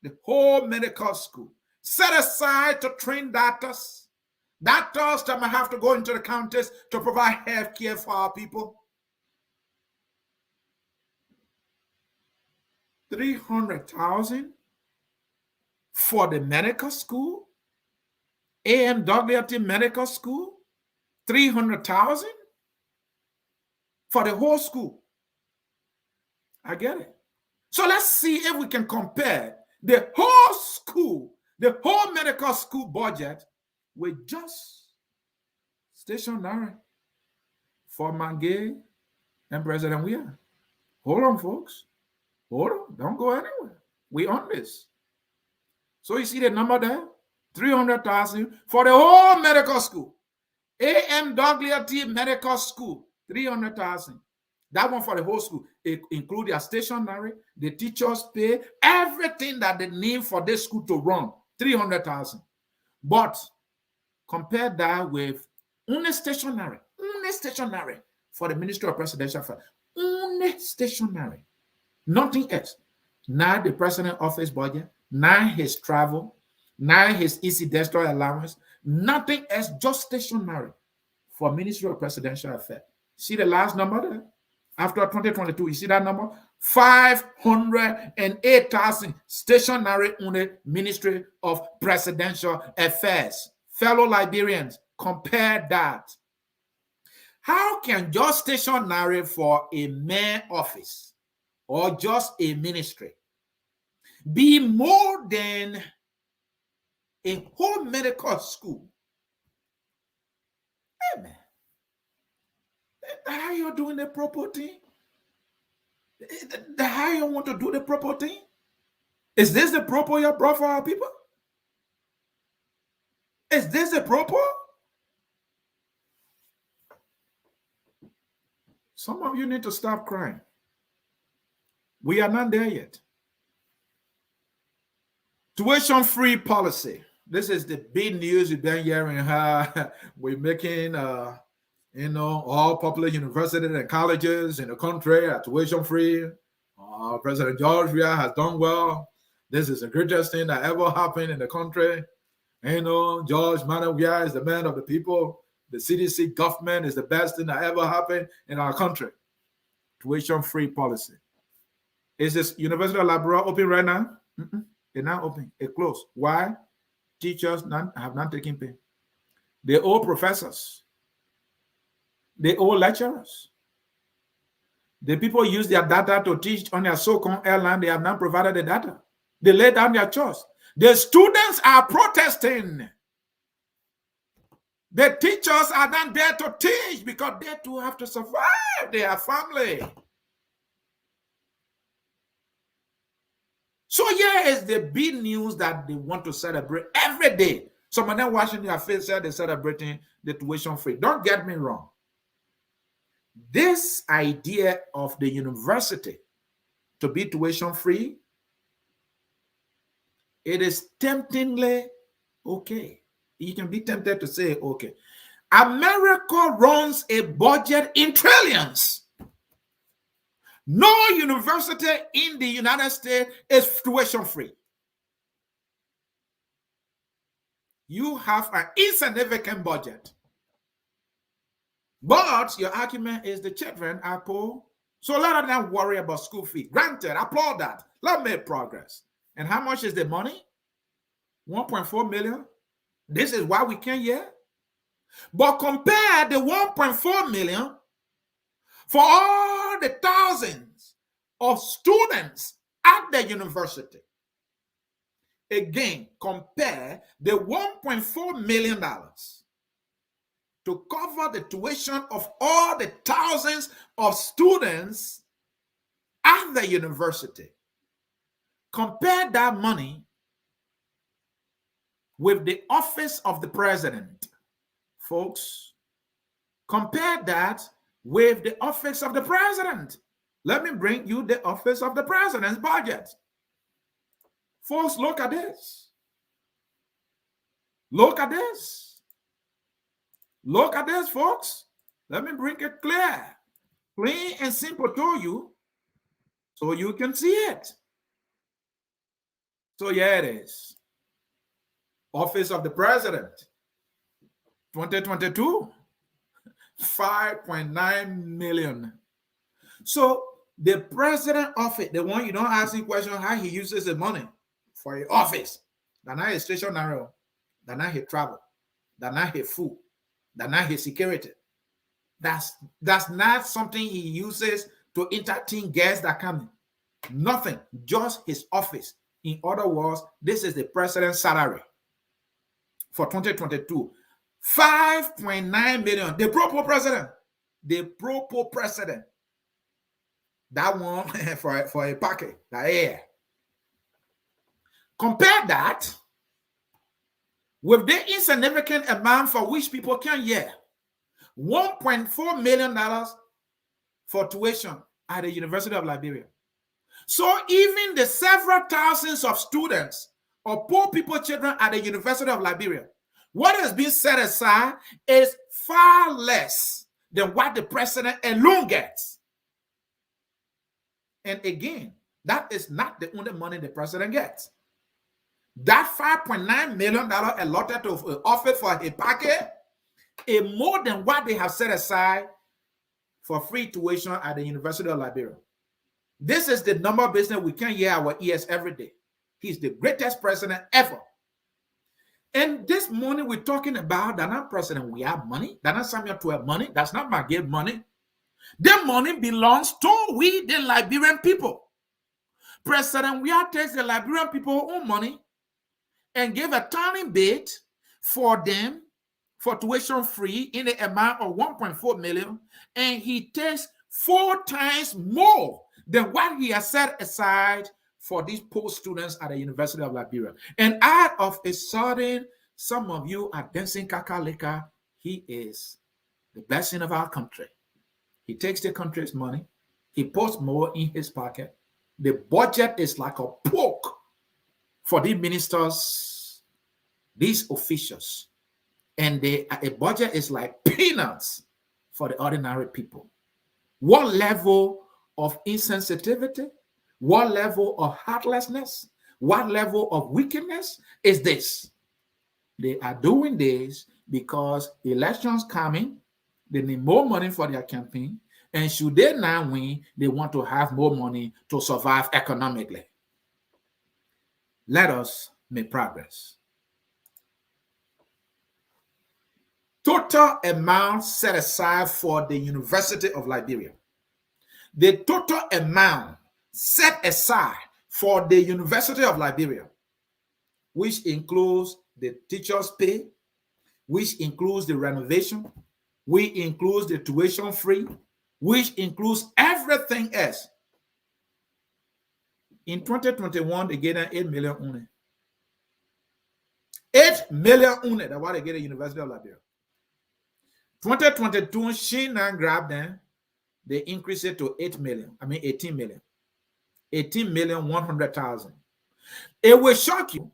the whole medical school, set aside to train doctors that might have to go into the counties to provide health care for our people. $300,000 for the medical school, AMWT Medical School, $300,000 for the whole school. I get it. So let's see if we can compare the whole school, the whole medical school budget with just stationery for Mange and President Weah. Hold on, folks. Hold on. Don't go anywhere. We on this. So you see the number there? $300,000 for the whole medical school. AMWT Medical School, $300,000. That one for the whole school. It includes their stationery, the teachers' pay, everything that they need for this school to run, $300,000. But compare that with only stationery for the Ministry of Presidential Affairs, only stationery, Nothing else. Not the president office budget, not his travel, not his easy destroy allowance, nothing else, just stationary for Ministry of Presidential Affairs. See the last number there? After 2022, you see that number? 508,000 stationary on the Ministry of Presidential Affairs. Fellow Liberians, compare that. How can just stationary for a mayor office or just a ministry be more than a whole medical school? Hey, man. How you doing the proper thing? How you want to do the proper thing? Is this the proper you brought for our people? Is this the proper? Some of you need to stop crying. We are not there yet. Tuition-free policy. This is the big news you've been hearing. How we're making, all public universities and colleges in the country are tuition-free. President George has done well. This is the greatest thing that ever happened in the country. George Manavia is the man of the people. The CDC government is the best thing that ever happened in our country. Tuition-free policy. Is this University of Liberia open right now? They're not open. It's closed. Why? Teachers have not taken pay. They owe professors. They owe lecturers. The people use their data to teach on their so-called airline. They have not provided the data. They lay down their trust. The students are protesting. The teachers are not there to teach because they too have to survive. They have family. So here is the big news that they want to celebrate every day. Some of them washing their face, they're celebrating the tuition free. Don't get me wrong. This idea of the university to be tuition free, it is temptingly okay. You can be tempted to say, okay, America runs a budget in trillions. No university in the United States is tuition free. You have an insignificant budget. But your argument is the children are poor. So let them worry about school fee. Granted, I applaud that. Let's make progress. And how much is the money? 1.4 million. This is why we can't hear. But compare the 1.4 million for all the thousands of students at the university. Again, compare the $1.4 million to cover the tuition of all the thousands of students at the university. Compare that money with the office of the president. Folks, compare that with the office of the president. Let me bring you the office of the president's budget. Folks, look at this. Look at this. Look at this, folks. Let me bring it clear, plain and simple to you so you can see it. So here it is. Office of the President, 2022, 5.9 million. So the president office, the one you don't ask him question how he uses the money for his office. That not his stationary, that not his travel, that not his food, that not his security. That's not something he uses to entertain guests that come in. Nothing, just his office. In other words, this is the president's salary for 2022. 5.9 million. The pro president. The pro president. That one for a packet. That compare that with the insignificant amount for which people can hear. $1.4 million for tuition at the University of Liberia. So even the several thousands of students or poor people children at the University of Liberia, what has been set aside is far less than what the president alone gets. And again, that is not the only money the president gets. That $5.9 million allotted to office for a packet is more than what they have set aside for free tuition at the University of Liberia. This is the number of business we can hear our ears every day. He's the greatest president ever. And this money we're talking about, that not president, we have money. That not Samuel 12 money. That's not my give money. The money belongs to we, the Liberian people. President Weah takes the Liberian people's own money and gave a tiny bit for them for tuition free in the amount of 1.4 million. And he takes 4 times more than what he has set aside for these poor students at the University of Liberia. And out of a sudden, some of you are dancing kakalika. He is the best in of our country. He takes the country's money. He puts more in his pocket. The budget is like a pork for these ministers, these officials. And a budget is like peanuts for the ordinary people. What level of insensitivity? What level of heartlessness? What level of wickedness is this? They are doing this because elections coming, they need more money for their campaign, and should they now win, they want to have more money to survive economically. Let us make progress. Total amount set aside for the University of Liberia. The total amount set aside for the University of Liberia, which includes the teachers' pay, which includes the renovation, which includes the tuition free, which includes everything else. In 2021, they get an 8 million only. 8 million only. That's what they get at the University of Liberia. 2022, she now grabbed them. They increased it to 18 million. 18,100,000. It will shock you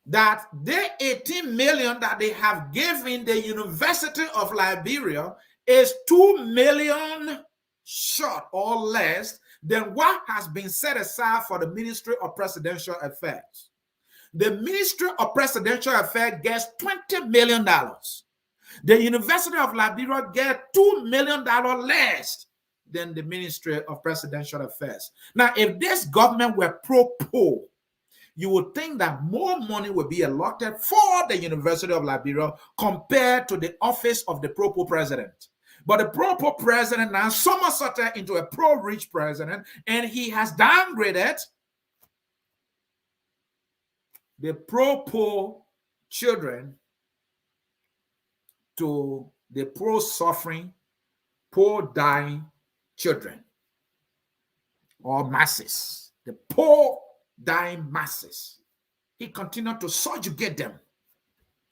that the 18 million that they have given the University of Liberia is 2 million short or less than what has been set aside for the Ministry of Presidential Affairs. The Ministry of Presidential Affairs gets $20 million. The University of Liberia gets $2 million less than the Ministry of Presidential Affairs. Now, if this government were pro-poor, you would think that more money would be allotted for the University of Liberia compared to the office of the pro-poor president. But the pro-poor president now somersaulted into a pro-rich president, and he has downgraded the pro-poor children to the pro-suffering, poor dying children or masses, the poor dying masses. He continued to subjugate them.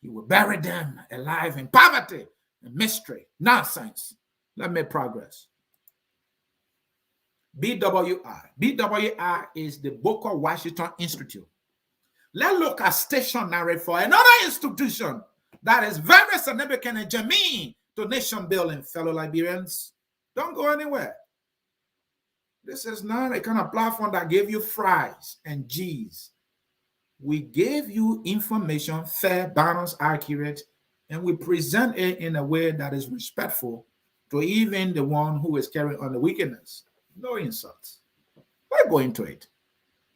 He will bury them alive in poverty and mystery, nonsense. Let me progress. BWI. BWI is the Booker Washington Institute. Let's look at stationery for another institution that is very significant and germane to nation building, fellow Liberians. Don't go anywhere. This is not a kind of platform that gave you fries and G's. We gave you information, fair, balanced, accurate, and we present it in a way that is respectful to even the one who is carrying on the wickedness. No insults. We're going to it.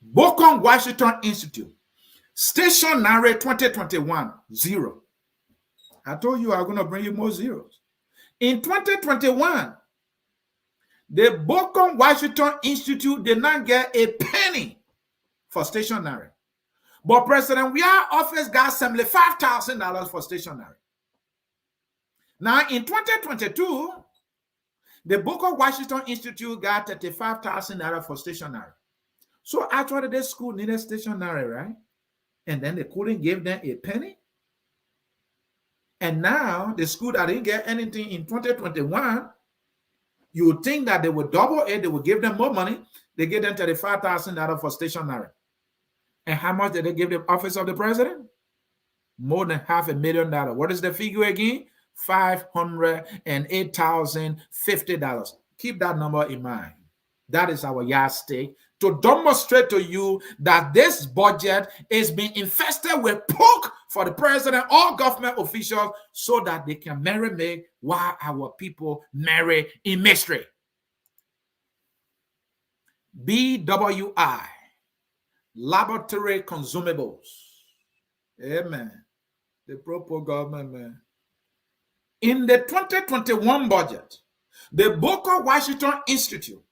Booker Washington Institute. Stationery 2021, 0. I told you I'm going to bring you more zeros. In 2021, the Booker Washington Institute did not get a penny for stationery. But President Weah office got $75,000 for stationery. Now, in 2022, the Booker Washington Institute got $35,000 for stationery. So actually, this school needed stationery, right? And then they couldn't give them a penny. And now, the school that didn't get anything in 2021, you would think that they would double it, they would give them more money. They gave them $35,000 for stationery. And how much did they give the office of the president? More than $500,000. What is the figure again? $508,050. Keep that number in mind. That is our yardstick to demonstrate to you that this budget is being infested with pork for the president or government officials so that they can merry-make while our people marry in mystery. BWI, laboratory consumables. Amen. The proper government, man. In the 2021 budget, the Booker Washington Institute,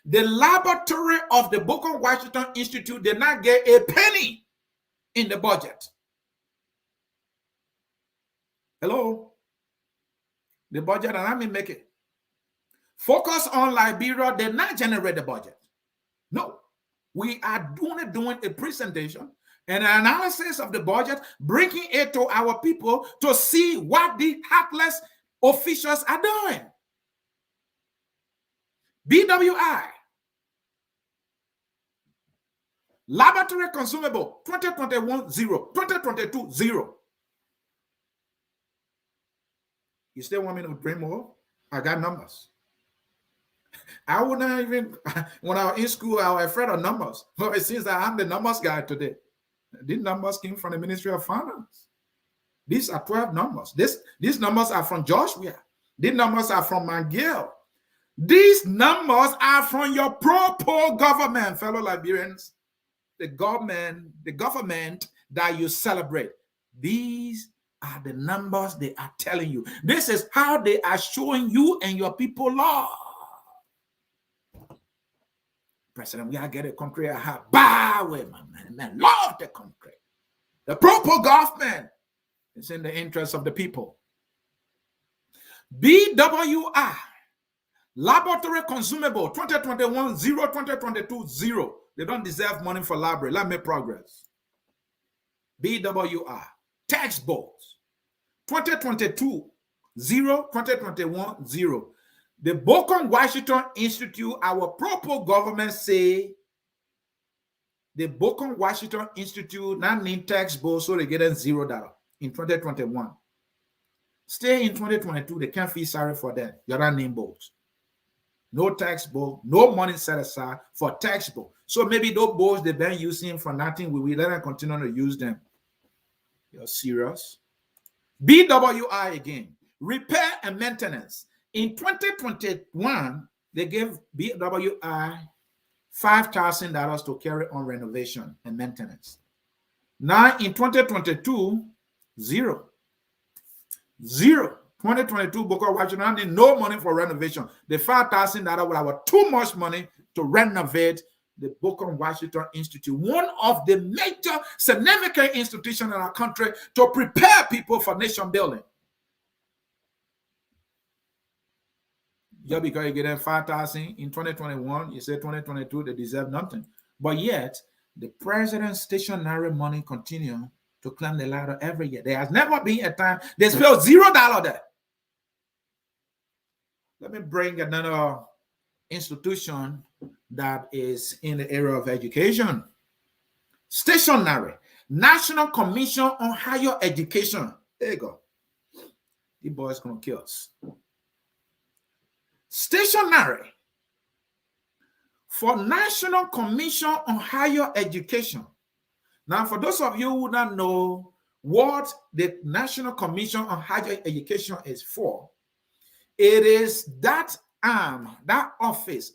the laboratory of the Booker Washington Institute did not get a penny in the budget. Hello? The budget, and I mean make it. Focus on Liberia did not generate the budget. No. We are doing a presentation and an analysis of the budget, bringing it to our people to see what the heartless officials are doing. BWI, laboratory consumable, 2021, 0, 2022, 0. You still want me to bring more? I got numbers. I would not even, when I was in school, I was afraid of numbers. But it seems that I'm the numbers guy today. These numbers came from the Ministry of Finance. These are 12 numbers. These numbers are from Joshua. These numbers are from McGill. These numbers are from your pro-poor government, fellow Liberians. The government that you celebrate. These are the numbers they are telling you. This is how they are showing you and your people love. President, we are getting a country I have. Bah, way, my man. Love the country. The proper government is in the interest of the people. BWI, laboratory consumable, 2021, 0, 2022, 0. They don't deserve money for library. Let me progress. BWI, textbooks, 2022, 0, 2021, 0. The Booker Washington Institute, our proper government say the Booker Washington Institute not need textbooks, so they get $0 in 2021. Stay in 2022, they can't feel sorry for them. You're not name books. No textbook, no money set aside for textbook. So maybe those books they've been using for nothing, we will let them continue to use them. You're serious? BWI again, repair and maintenance. In 2021, they gave BWI $5,000 to carry on renovation and maintenance. Now in 2022, 0. 2022, Booker Washington need no money for renovation. The $5,000 would have too much money to renovate the Booker Washington Institute, one of the major significant institutions in our country to prepare people for nation building. Just because you get them 5,000 in 2021, you say 2022, they deserve nothing. But yet, the president's stationary money continue to climb the ladder every year. There has never been a time they spent $0 there. Let me bring another institution that is in the area of education. Stationary, National Commission on Higher Education. There you go. These boys gonna kill us. Stationary for National Commission on Higher Education. Now, for those of you who don't know what the National Commission on Higher Education is for, it is that arm, that office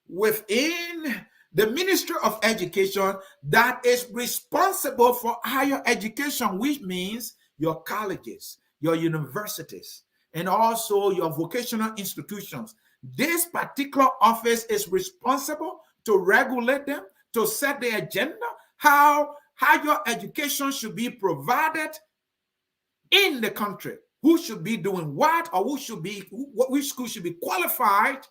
within the Ministry of Education that is responsible for higher education, which means your colleges, your universities, and also your vocational institutions. This particular office is responsible to regulate them, to set the agenda, how higher education should be provided in the country. Who should be doing what, or which school should be qualified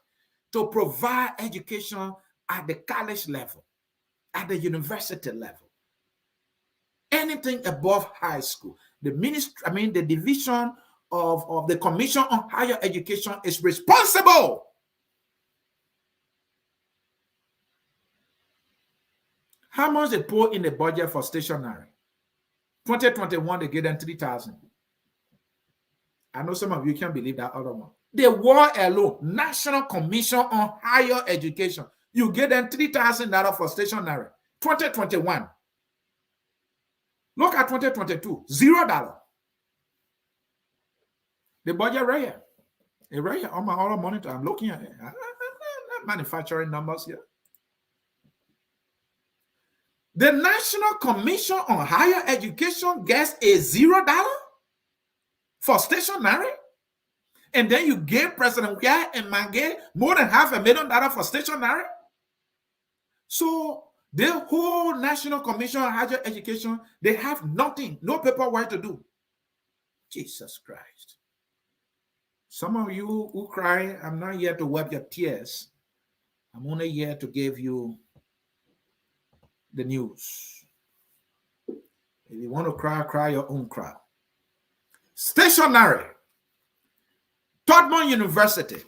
to provide education at the college level, at the university level. Anything above high school. The division of the Commission on Higher Education is responsible. How much they put in the budget for stationery? 2021, they gave them 3,000. I know some of you can't believe that other one. The war alone, National Commission on Higher Education, you get them $3,000 for stationery. 2021. Look at 2022, $0. The budget right here. It's right here on my other monitor. I'm looking at it. I'm not manufacturing numbers here. The National Commission on Higher Education gets a $0 for stationery. And then you gave President Weah and Mange more than $500,000 for stationery. So the whole National Commission on Higher Education, they have nothing, no paperwork to do. Jesus Christ. Some of you who cry, I'm not here to wipe your tears. I'm only here to give you the news. If you want to cry, cry your own cry. Stationery. Tubman University.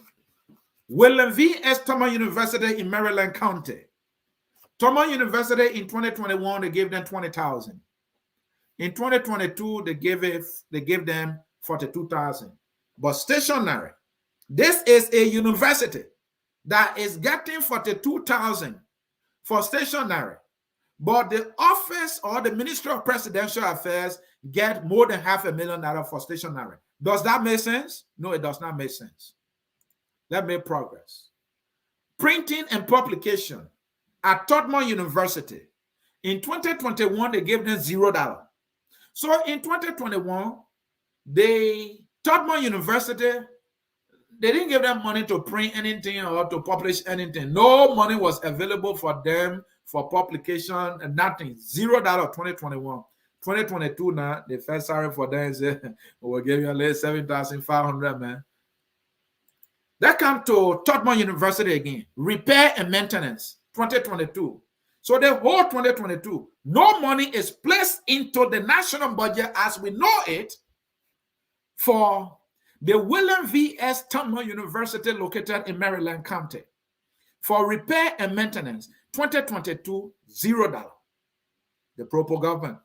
William V. S. Tubman University in Maryland County. Tubman University in 2021, they gave them $20,000. In 2022, they gave them $42,000. But stationery, this is a university that is getting $42,000 for stationery. But the office or the Ministry of Presidential Affairs get more than $500,000 for stationery. Does that make sense? No, it does not make sense. Let's make progress. Printing and publication at Tubman University. In 2021, they gave them $0. So in 2021, Tubman University, they didn't give them money to print anything or to publish anything. No money was available for them for publication and nothing. $0 2021. 2022 now, the first salary for them is we'll give you a little $7,500, man. That come to Tubman University again. Repair and maintenance, 2022. So the whole 2022, no money is placed into the national budget as we know it for the William V. S. Tubman University located in Maryland County. For repair and maintenance, 2022, $0. The Propo government.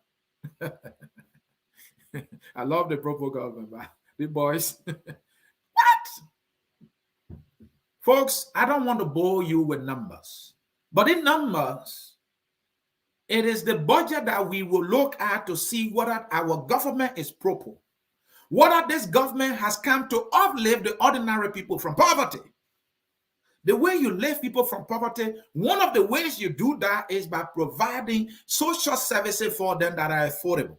I love the Propo government, the boys. What? Folks, I don't want to bore you with numbers. But in numbers, it is the budget that we will look at to see whether our government is Propo. Whether this government has come to uplift the ordinary people from poverty. The way you lift people from poverty, one of the ways you do that is by providing social services for them that are affordable.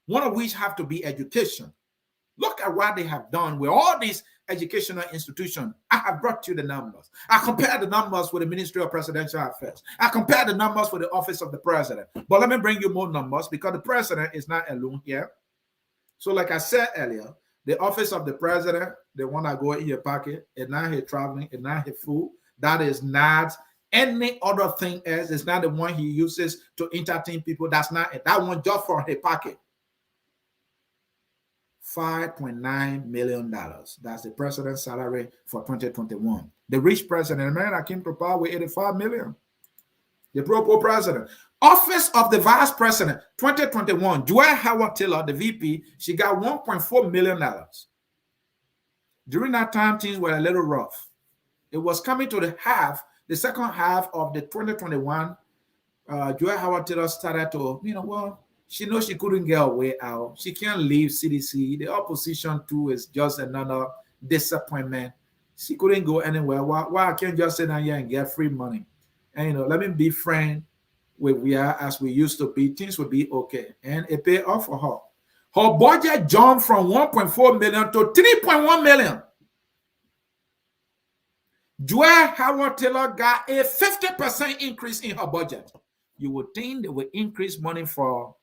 One of which have to be education. Look at what they have done with all these educational institutions. I have brought you the numbers. I compared the numbers with the Ministry of Presidential Affairs. I compared the numbers with the Office of the President. But let me bring you more numbers because the President is not alone here. So like I said earlier, the Office of the President, the one that go in your pocket, and not his traveling, and not his food. That is not any other thing else. It's not the one he uses to entertain people. That's not it. That one just for his pocket. $5.9 million. That's the president's salary for 2021. The rich president, man, I came to power with $85 million. The Propo president. Office of the Vice President, 2021. Joy Howard Taylor, the VP, she got $1.4 million. During that time, things were a little rough. It was coming to the second half of the 2021. Joy Howard Taylor started to, she knows she couldn't get her way out. She can't leave CDC. The opposition too is just another disappointment. She couldn't go anywhere. Why I can't just sit down here and get free money? And let me be friend with we are as we used to be. Things would be okay. And it paid off for her. Her budget jumped from 1.4 million to 3.1 million. Joy Howard Taylor got a 50% increase in her budget. You would think they would increase money for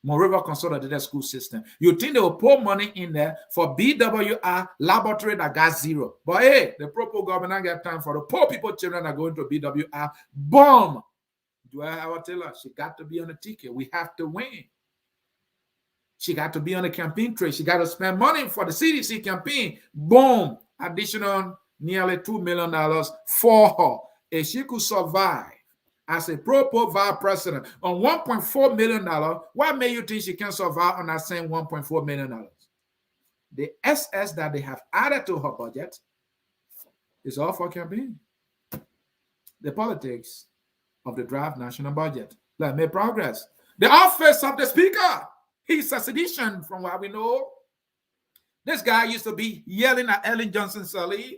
Monrovia Consolidated School System. You think they will pour money in there for BWR laboratory that got $0. But hey, the Propo government got time for the poor people children that are going to BWR. Boom! Joy Howard Taylor, she got to be on the ticket. We have to win. She got to be on the campaign trail. She got to spend money for the CDC campaign. Boom! Additional nearly $2 million for her. If she could survive as a Propo vice president on $1.4 million, why may you think she can survive on that same $1.4 million? the SS that they have added to her budget is all for campaign. The politics of the draft national budget. Let me progress. The office of the speaker. He's a sedition from what we know. This guy used to be yelling at Ellen Johnson Sirleaf.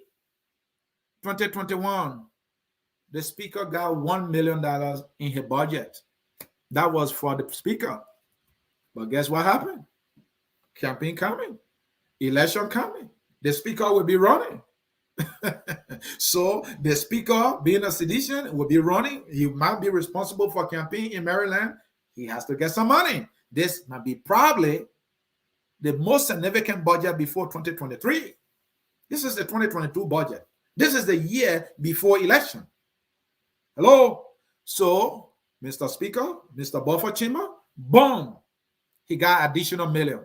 2021, the speaker got $1 million in her budget. That was for the speaker. But guess what happened? Campaign coming. Election coming. The speaker will be running. So the speaker, being a sedition, will be running. He might be responsible for campaign in Maryland. He has to get some money. This might be probably the most significant budget before 2023. This is the 2022 budget. This is the year before election. Hello? So, Mr. Speaker, Mr. Buffer Chamber, boom, he got additional million.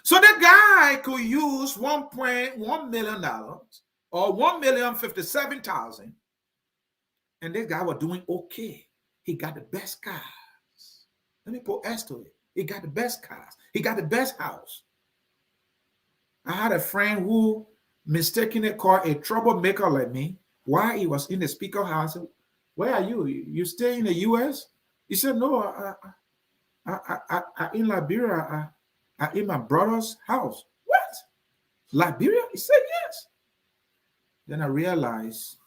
So the guy could use $1.1 million or $1,057,000, and this guy was doing okay. He got the best cars. Let me put S to it. He got the best cars. He got the best house. I had a friend who mistakenly called a troublemaker like me while he was in the speaker house. Where are you? You stay in the U.S.? He said, no, I in Liberia. I in my brother's house. What? Liberia? He said, yes. Then I realized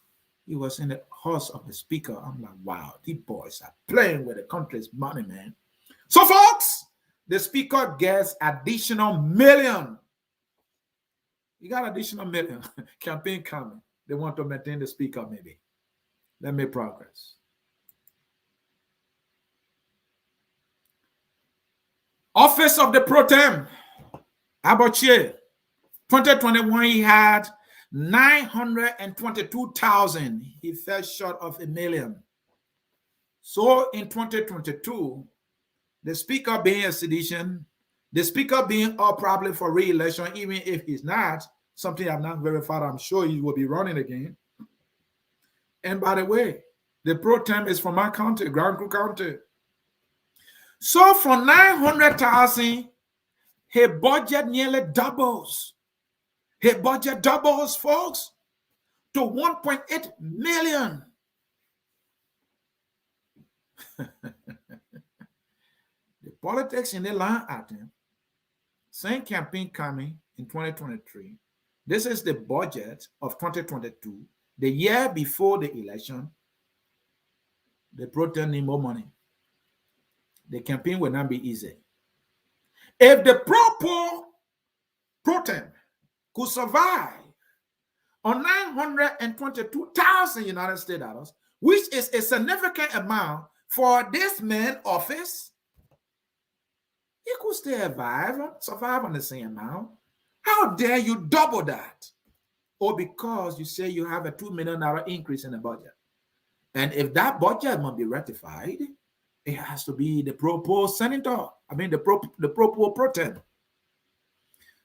he was in the house of the speaker. I'm like, wow, these boys are playing with the country's money, man. So, folks, the speaker gets additional million. You got additional million. Campaign coming. They want to maintain the speaker, maybe. Let me progress. Office of the Pro Tem. Sieh. 2021, he had 922,000. He fell short of $1 million. So in 2022, the speaker being a sedition, the speaker being up probably for re-election, even if he's not, something I've not verified, I'm sure he will be running again. And by the way, the pro tem is from my county, Grand Crew County. So for 900,000, his budget nearly doubles. His budget doubles, folks, to 1.8 million. The politics in the line at him. Same campaign coming in 2023. This is the budget of 2022. The year before the election, the pro tem need more money. The campaign will not be easy. If the pro tem could survive on 922,000 United States dollars, which is a significant amount for this man's office, he could still survive on the same amount. How dare you double that? Or because you say you have a $2 million increase in the budget. And if that budget must be ratified, it has to be the pro senator. I mean, the pro tem.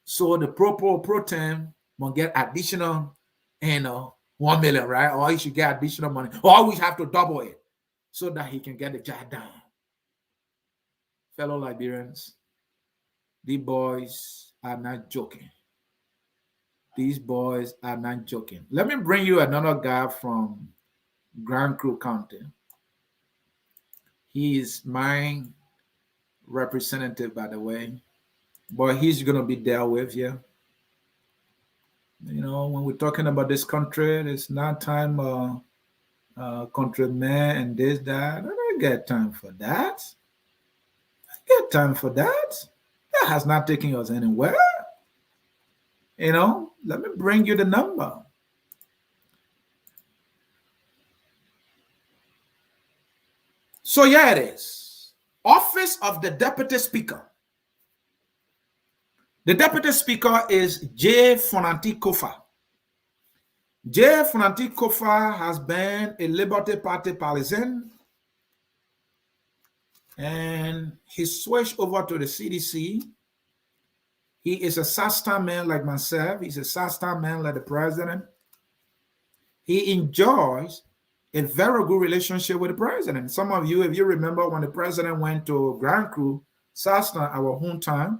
So the pro tem must get additional, 1 million, right? Or he should get additional money. Or we have to double it so that he can get the job done. Fellow Liberians, these boys are not joking. These boys are not joking. Let me bring you another guy from Grand Crew County. He is my representative, by the way, but he's going to be dealt with here. You know, when we're talking about this country, it's not time countrymen and this, that. I don't get time for that. Get time for that. That has not taken us anywhere. You know, let me bring you the number. So yeah, it is. Office of the Deputy Speaker. The Deputy Speaker is J. Fonanti Kofa. J. Fonanti Kofa has been a Liberty Party partisan, and he switched over to the CDC. He is a SASTA man like myself. He's a SASTA man like the president. He enjoys a very good relationship with the president. Some of you, if you remember when the president went to Grand Crew, SASTA, our hometown,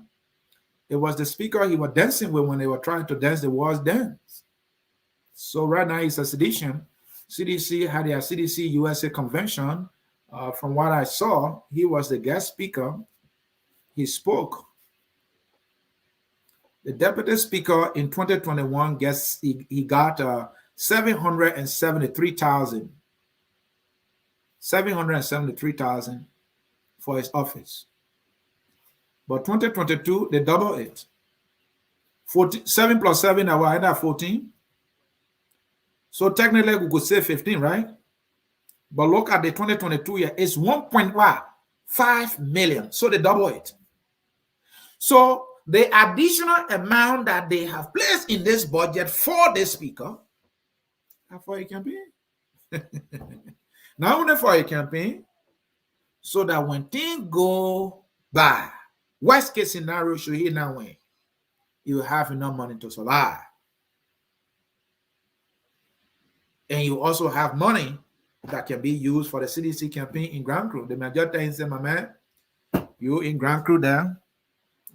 It was the speaker he was dancing with when they were trying to dance the war's dance. So right now it's a sedition. CDC had their CDC USA convention. From what I saw, he was the guest speaker. He spoke. The deputy speaker in 2021 he got 773,000 for his office. But 2022, they double it. 7 plus 7, I will end up 14. So technically, we could say 15, right? But look at the 2022 year, it's 1.5 million. So they double it. So the additional amount that they have placed in this budget for the speaker, for a campaign. Not only for a campaign, so that when things go by, worst case scenario, should he now win, you have enough money to survive. And you also have money that can be used for the CDC campaign in Grand Crew. The majority say, my man, you in Grand Crew there,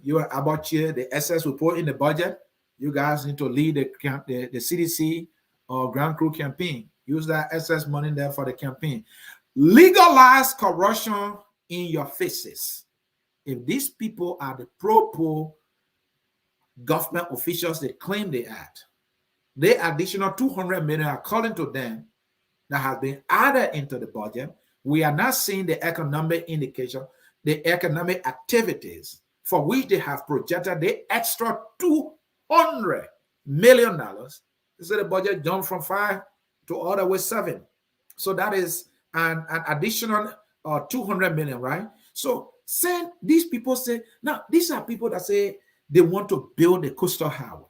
you are about here, the SS will put in the budget. You guys need to lead the CDC or Grand Crew campaign. Use that SS money there for the campaign. Legalize corruption in your faces. If these people are the pro government officials they claim they are, the additional 200 million, according to them, that has been added into the budget, we are not seeing the economic indication, the economic activities for which they have projected the extra $200 million. So the budget jumped from 5 to all the way 7. So that is an additional 200 million, right? So these people say, now these are people that say they want to build a coastal highway.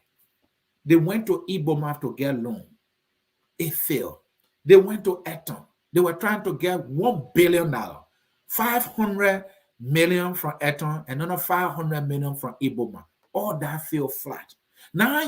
They went to Iboma to get loan. It failed. They went to Eton. They were trying to get $1 billion, 500 million from Eton, and another 500 million from Iboma. All that fell flat. Now,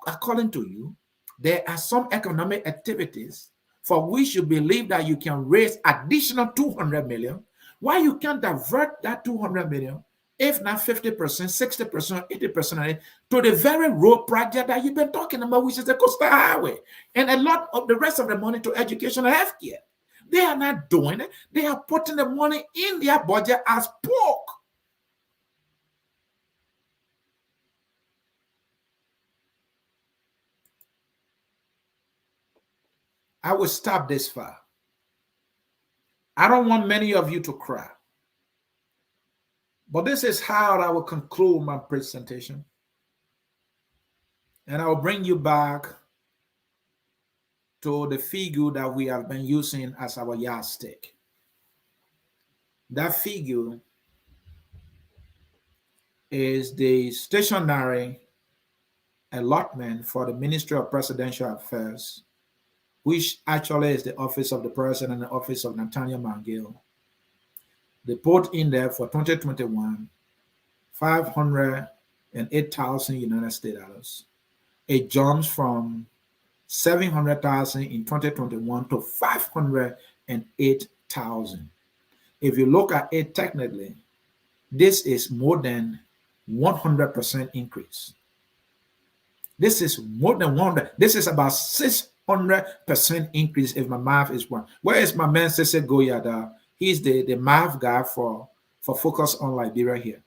according to you, there are some economic activities for which you believe that you can raise additional 200 million. Why you can't divert that 200 million, if not 50%, 60%, 80%, to the very road project that you've been talking about, which is the coastal highway, and a lot of the rest of the money to education and healthcare. They are not doing it. They are putting the money in their budget as pork. I will stop this far. I don't want many of you to cry. But this is how I will conclude my presentation. And I will bring you back to the figure that we have been using as our yardstick. That figure is the stationary allotment for the Ministry of Presidential Affairs, which actually is the office of the President and the office of Nathaniel Mangill. They put in there for 2021, 508,000 United States dollars. It jumps from 700,000 in 2021 to 508,000. If you look at it technically, this is more than 100% increase. This is more than 100. This is about 600% increase if my math is one. Where is my man Sieh Goya? He's the math guy for Focus on Liberia here.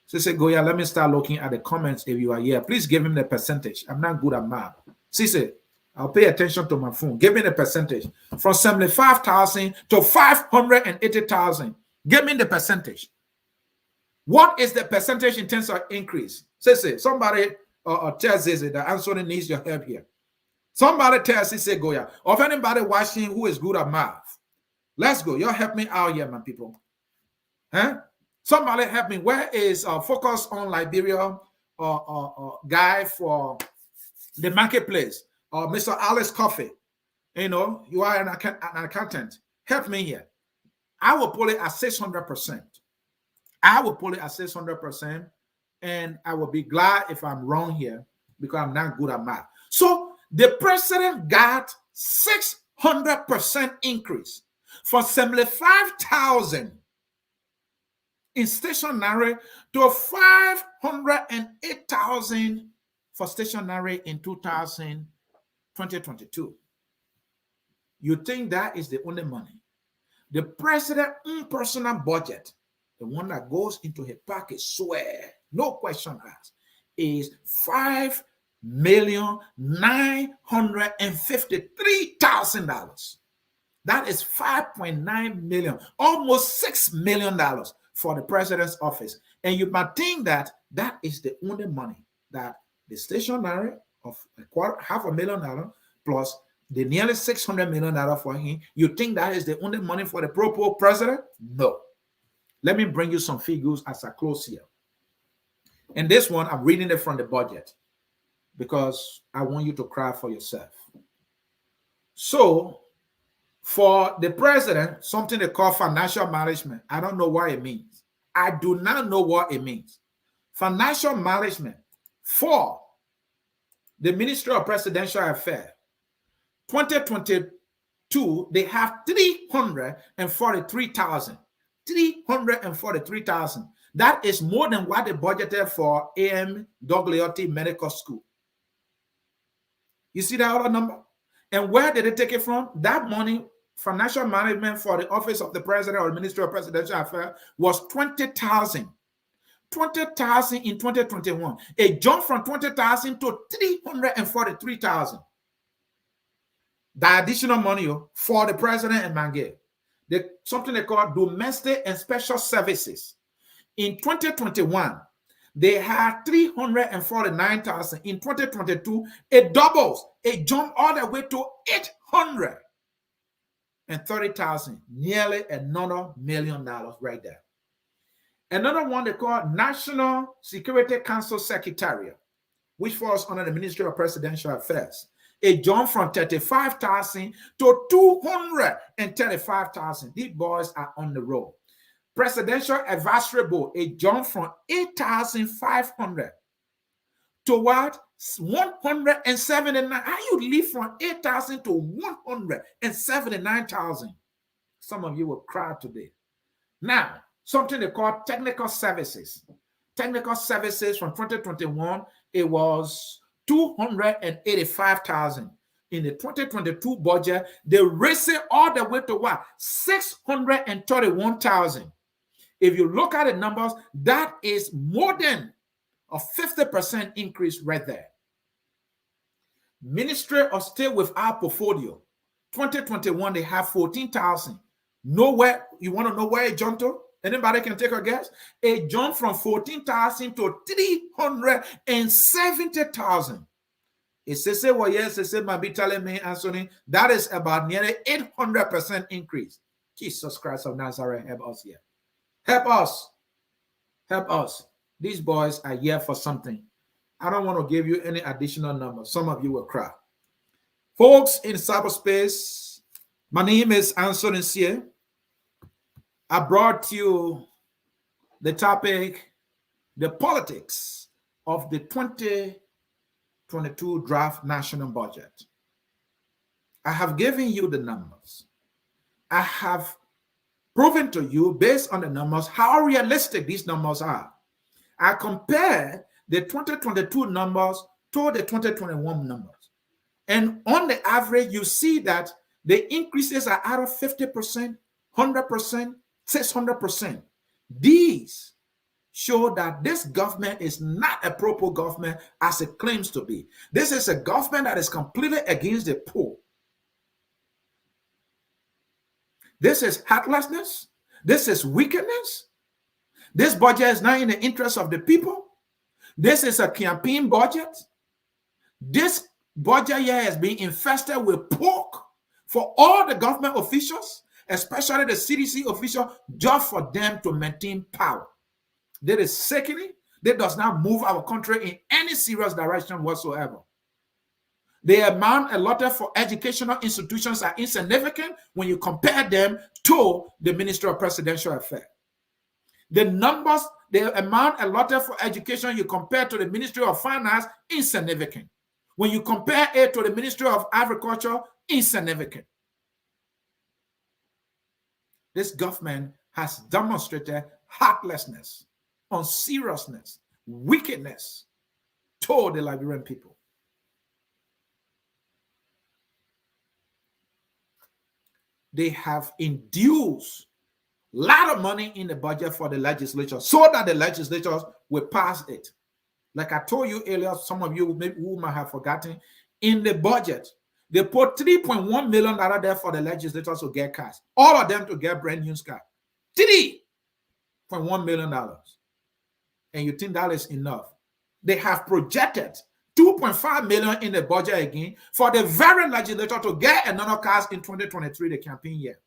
Sieh Goya, let me start looking at the comments if you are here. Please give him the percentage. I'm not good at math. Sieh, I'll pay attention to my phone. Give me the percentage. From 75,000 to 580,000. Give me the percentage. What is the percentage in terms of increase? Sieh, somebody tell Sieh that Ansony needs your help here. Somebody tell Sieh Goya, or if anybody watching who is good at math. Let's go. Y'all help me out here, my people. Huh? Somebody help me. Where is Focus on Liberia guy for the marketplace? Mr. Alice Coffee. You know, you are an accountant. Help me here. I will pull it at 600%. I will pull it at 600%. And I will be glad if I'm wrong here because I'm not good at math. So the president got 600% increase. For 75,000 in stationery to 508,000 for stationery in 2022. You think that is the only money? The president's own personal budget, the one that goes into his pocket, swear, no question asked, is $5,953,000. That is $5.9 million, almost $6 million for the president's office. And you might think that that is the only money that the stationery of $500,000 plus the nearly $600 million for him. You think that is the only money for the pro president? No. Let me bring you some figures as I close here. And this one, I'm reading it from the budget because I want you to cry for yourself. So, for the president, something they call financial management. I don't know what it means. I do not know what it means. Financial management for the Ministry of Presidential Affairs, 2022, they have 343,000. 343,000. That is more than what they budgeted for A.M. Dogliotti Medical School. You see that other number? And where did they take it from? That money, financial management for the office of the president or Ministry of Presidential Affairs, was 20,000. 20,000 in 2021. A jump from 20,000 to 343,000. The additional money for the president and Mange. Something they call domestic and special services. In 2021, they had 349,000. In 2022, it doubles. It jumped all the way to 830,000. Nearly another $1 million right there. Another one they call National Security Council Secretariat, which falls under the Ministry of Presidential Affairs. It jumped from 35,000 to 235,000. These boys are on the road. Presidential Advisory Board, it jumped from 8,500 to what? 179. How you leave from 8,000 to 179,000? Some of you will cry today. Now, something they call technical services. Technical services from 2021, it was 285,000. In the 2022 budget, they raised it all the way to what? 631,000. If you look at the numbers, that is more than a 50% increase right there. Ministry of State without portfolio, 2021, they have 14,000. Nowhere, you want to know where it jumped to? Anybody can take a guess? It jumped from 14,000 to 370,000. It says, well, yes, it says, might be telling me, Ansony, that is about nearly 800% increase. Jesus Christ of Nazareth, help us here. Help us. Help us. These boys are here for something. I don't want to give you any additional numbers. Some of you will cry. Folks in cyberspace, my name is Ansony Sieh. I brought you the topic, the politics of the 2022 draft national budget. I have given you the numbers. I have proven to you based on the numbers how realistic these numbers are. I compare the 2022 numbers to the 2021 numbers. And on the average, you see that the increases are out of 50%, 100%, 600%. These show that this government is not a pro-poor government as it claims to be. This is a government that is completely against the poor. This is heartlessness. This is wickedness. This budget is not in the interest of the people. This is a campaign budget. This budget here has been infested with pork for all the government officials, especially the CDC official, just for them to maintain power. That is sickening. That does not move our country in any serious direction whatsoever. The amount allotted for educational institutions are insignificant when you compare them to the Ministry of Presidential Affairs. The numbers, the amount allotted for education you compare to the Ministry of Finance, insignificant. When you compare it to the Ministry of Agriculture, insignificant. This government has demonstrated heartlessness, unseriousness, wickedness toward the Liberian people. They have induced a lot of money in the budget for the legislature so that the legislatures will pass it. Like I told you earlier, some of you who might have forgotten, in the budget, they put $3.1 million there for the legislators to get cars. All of them to get brand new cars. $3.1 million. And you think that is enough? They have projected $2.5 million in the budget again for the very legislature to get another cars in 2023, the campaign year.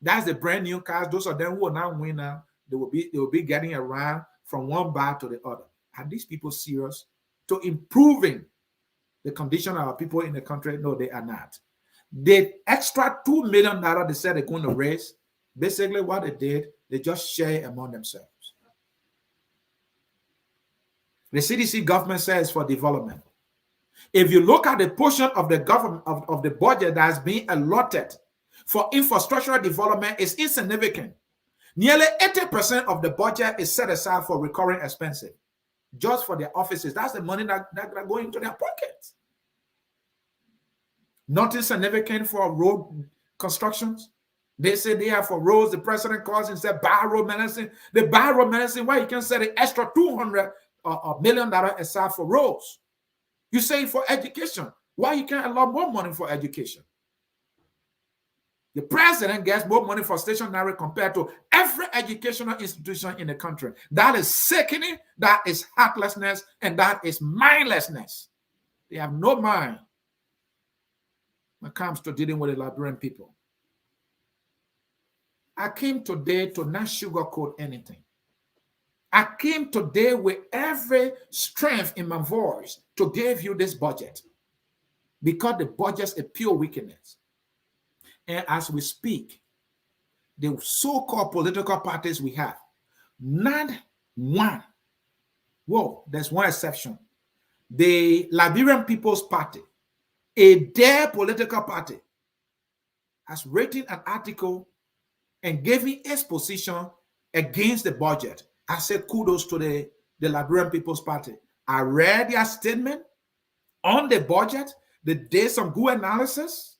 That's the brand new cars. Those of them who will not win now, they will be getting around from one bar to the other. Are these people serious to improving the condition of our people in the country? No, they are not. The extra $2 million they said they're going to raise, basically what they did, they just share among themselves. The CDC government says for development. If you look at the portion of the government of the budget that has been allotted for infrastructural development, is insignificant. Nearly 80% of the budget is set aside for recurring expenses, just for their offices. That's the money that going into their pockets. Nothing significant for road constructions. They say they are for roads. The president calls and said, buy road medicine. They buy road medicine. Why you can set an extra $200 million aside for roads? You say for education. Why you can't allot more money for education? The president gets more money for stationery compared to every educational institution in the country. That is sickening, that is heartlessness, and that is mindlessness. They have no mind when it comes to dealing with the Liberian people. I came today to not sugarcoat anything. I came today with every strength in my voice to give you this budget, because the budget is a pure wickedness. And as we speak, the so-called political parties we have, not one, there's one exception. The Liberian People's Party, their political party, has written an article and giving its position against the budget. I say kudos to the Liberian People's Party. I read their statement on the budget. They did some good analysis.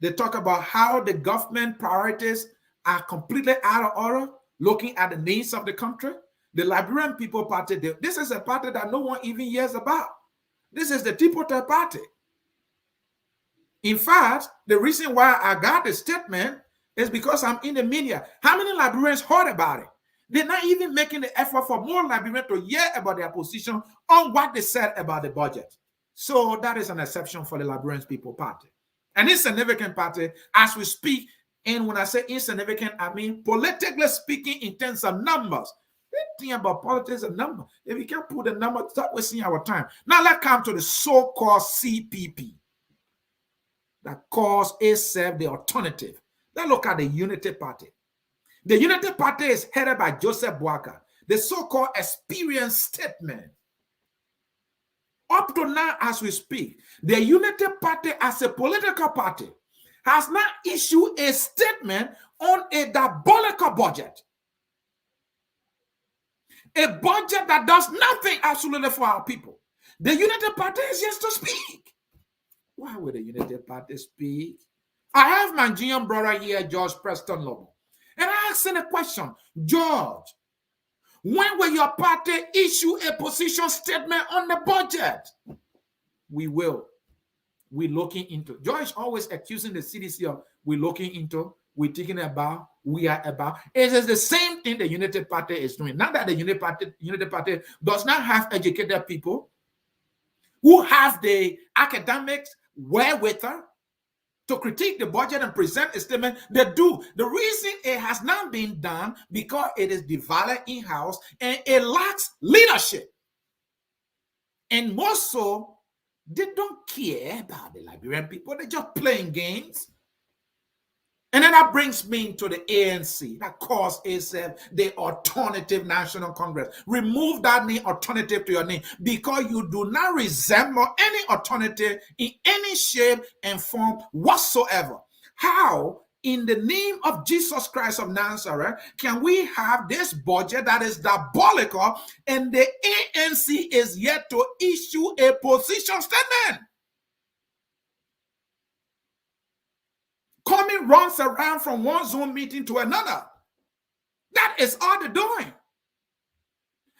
They talk about how the government priorities are completely out of order, looking at the needs of the country. The Liberian People Party, this is a party that no one even hears about. This is the Tripotel Party. In fact, the reason why I got the statement is because I'm in the media. How many Liberians heard about it? They're not even making the effort for more Liberians to hear about their position on what they said about the budget. So that is an exception for the Liberian People Party. An insignificant party as we speak. And when I say insignificant, I mean politically speaking in terms of numbers. The thing about politics is a number. If you can't put a number, stop wasting our time. Now let's come to the so-called CPP that calls itself the alternative. Let's look at the Unity Party. The Unity Party is headed by Joseph Boaka, the so-called experience statement. Up to now, as we speak, the Unity Party as a political party has not issued a statement on a diabolical budget. A budget that does nothing absolutely for our people. The Unity Party is just to speak. Why would the Unity Party speak? I have my Nigerian brother here, George Preston Lobo. And I asked him a question. George, when will your party issue a position statement on the budget? We will. We're looking into. George always accusing the CDC of we're looking into, we're thinking about, we are about. It is the same thing the Unity Party is doing. Not that the Unity Party does not have educated people who have the academics wherewithal to critique the budget and present a statement. They do. The reason it has not been done because it is divided in-house and it lacks leadership. And more so, they don't care about the Liberian people. They're just playing games. And then that brings me to the ANC that calls itself the Alternative National Congress. Remove that name, alternative, to your name, because you do not resemble any alternative in any shape and form whatsoever. How in the name of Jesus Christ of Nazareth, can we have this budget that is diabolical and the ANC is yet to issue a position statement? Coming runs around from one Zoom meeting to another. That is all they're doing.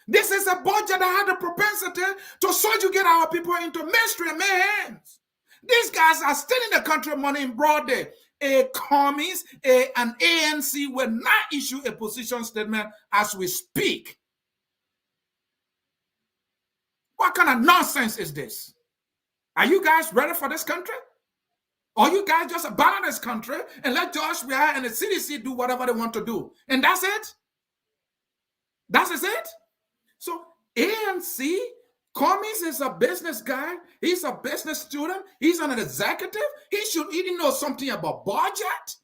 This is a budget that had the propensity to subjugate our people into mystery and mayhems. These guys are stealing the country money in broad day. A commies, an ANC will not issue a position statement as we speak. What kind of nonsense is this? Are you guys ready for this country? Or you guys just abandon this country and let Joshua and the CDC do whatever they want to do? And that's it? That is it? So ANC, Commies is a business guy. He's a business student. He's an executive. He should even know something about budget.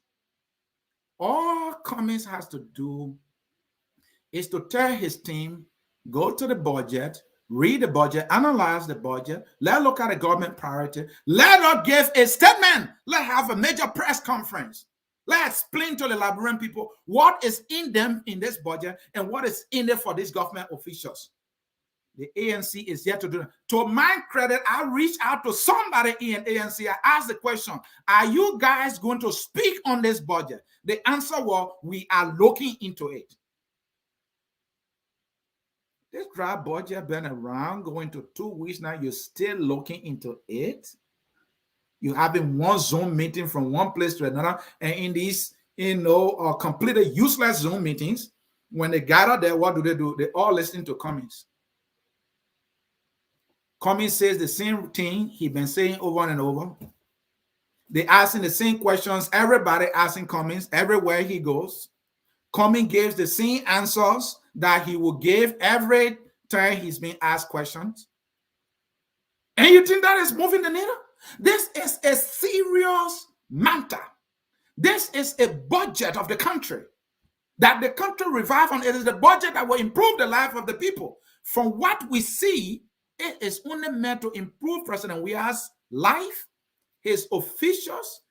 All Commies has to do is to tell his team, go to the budget, read the budget, analyze the budget, let's look at the government priority, let us give a statement, let's have a major press conference. Let's explain to the Liberian people what is in them in this budget and what is in there for these government officials. The ANC is yet to do that. To my credit, I reached out to somebody in ANC. I asked the question, are you guys going to speak on this budget? The answer was, we are looking into it. This draft budget been around going to 2 weeks now. You're still looking into it. You having one Zoom meeting from one place to another, and in these, completely useless Zoom meetings, when they gather there, what do? They all listen to Cummings. Cummings says the same thing he's been saying over and over. They asking the same questions. Everybody asking Cummings everywhere he goes. Cummings gives the same answers that he will give every time he's being asked questions. And you think that is moving the needle? This is a serious matter. This is a budget of the country that the country revive on. It is the budget that will improve the life of the people. From what we see, it is only meant to improve President Weah's life, his officials,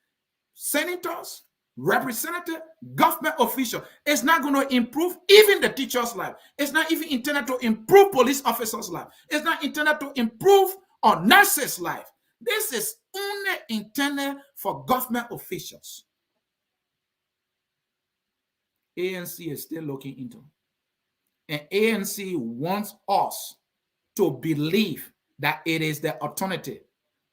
senators, representative, government official. It's not going to improve even the teacher's life. It's not even intended to improve police officers' life. It's not intended to improve our nurses' life. This is only intended for government officials. ANC is still looking into it. And ANC wants us to believe that it is the alternative.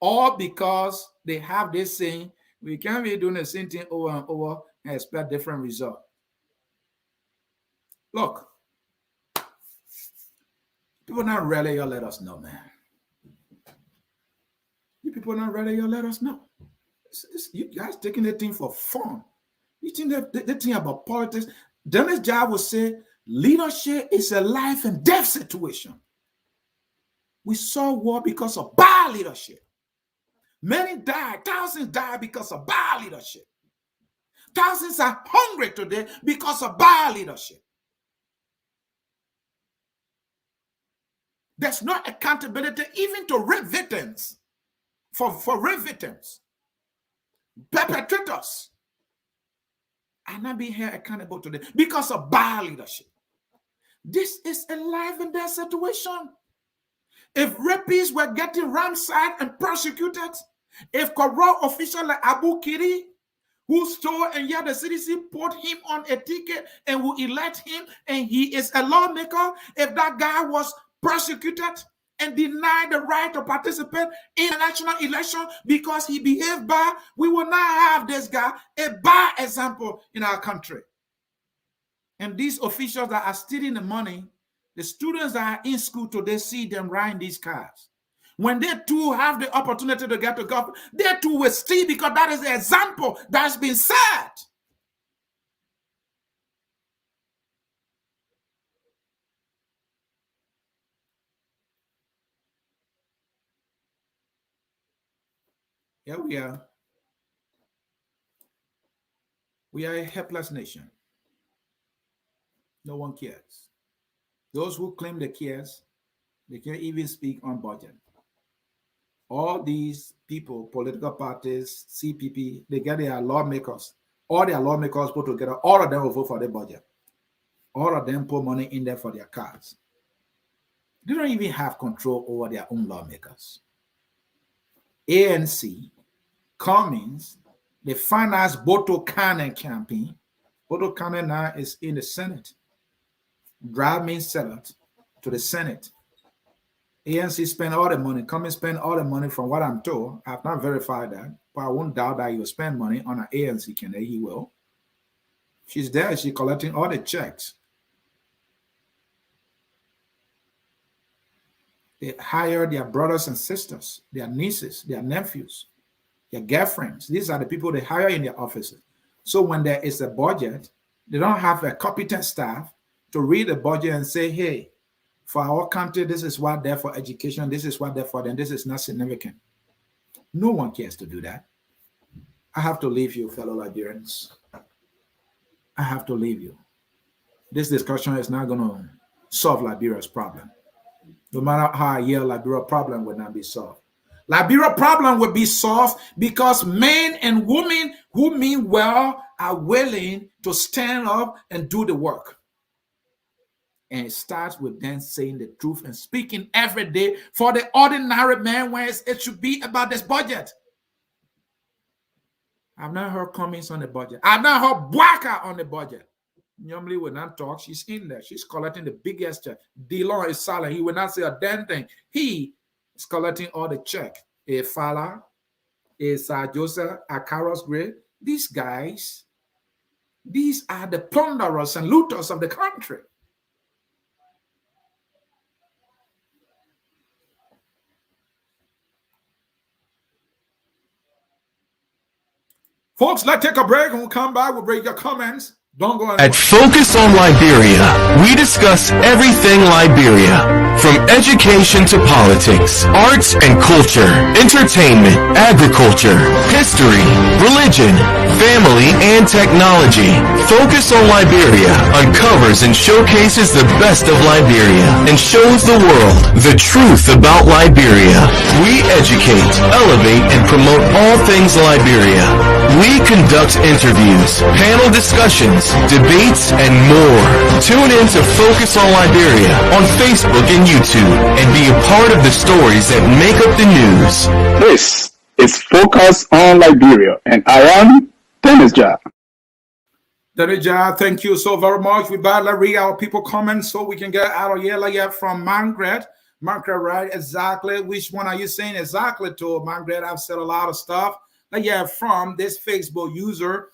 All because they have this saying, we can't be doing the same thing over and over and expect different results. Look, people not ready, you let us know, man. You people not ready, you let us know. You guys taking the thing for fun. You think the thing about politics? Dennis Jai will say, leadership is a life and death situation. We saw war because of bad leadership. Many died, thousands died because of bad leadership. Thousands are hungry today because of bad leadership. There's no accountability even to rape victims, for rape victims. Perpetrators are not being held accountable today because of bad leadership. This is a life and death situation. If rapists were getting ransacked and prosecuted, if corrupt officials like Abu Kiri, who stole and yet the CDC put him on a ticket and will elect him and he is a lawmaker, if that guy was prosecuted and denied the right to participate in a national election because he behaved bad, we will not have this guy a bad example in our country. And these officials that are stealing the money, the students that are in school today see them riding these cars. When they too have the opportunity to get to government, they too will steal because that is the example that's been set. Here we are. We are a helpless nation. No one cares. Those who claim they cares, they can't even speak on budget. All these people, political parties, CPP, they get their lawmakers All their lawmakers put together, all of them will vote for the budget. All of them put money in there for their cars. They don't even have control over their own lawmakers. ANC, Cummings, they finance Boto Kane campaign. Boto Kane now is in the Senate. Drive me Senate to the Senate. ANC spend all the money. Cummings spend all the money from what I'm told. I have not verified that, but I won't doubt that he will spend money on an ANC candidate. He will. She's there. She's collecting all the checks. They hire their brothers and sisters, their nieces, their nephews, their girlfriends. These are the people they hire in their offices. So when there is a budget, they don't have a competent staff to read the budget and say, hey, for our country, this is what they're for education, this is what they're for, then this is not significant. No one cares to do that. I have to leave you, fellow Liberians. I have to leave you. This discussion is not going to solve Liberia's problem. No matter how I yell, Liberia's problem will not be solved. Liberia's problem will be solved because men and women who mean well are willing to stand up and do the work. And it starts with them saying the truth and speaking every day for the ordinary man, where it should be about this budget. I've not heard comments on the budget. I've not heard Bwaka on the budget. Normally, when I talk, she's in there. She's collecting the biggest check. DeLon is silent. He will not say a damn thing. He is collecting all the check. A Fala, a Sir Joseph, a Carlos Gray. These guys, these are the plunderers and looters of the country. Folks, let's take a break and we'll come back. We'll break your comments. Don't go anywhere. At Focus on Liberia, we discuss everything Liberia, from education to politics, arts and culture, entertainment, agriculture, history, religion, family, and technology. Focus on Liberia uncovers and showcases the best of Liberia and shows the world the truth about Liberia. We educate, elevate, and promote all things Liberia. We conduct interviews, panel discussions, debates, and more. Tune in to Focus on Liberia on Facebook and YouTube and be a part of the stories that make up the news. This is Focus on Liberia, and I am Dennis Jah. Dennis Jah, thank you so very much. We better read our people comments so we can get out of here. Like from Margaret. Margaret, right? Exactly. Which one are you saying exactly to? Margaret, I've said a lot of stuff. From this Facebook user,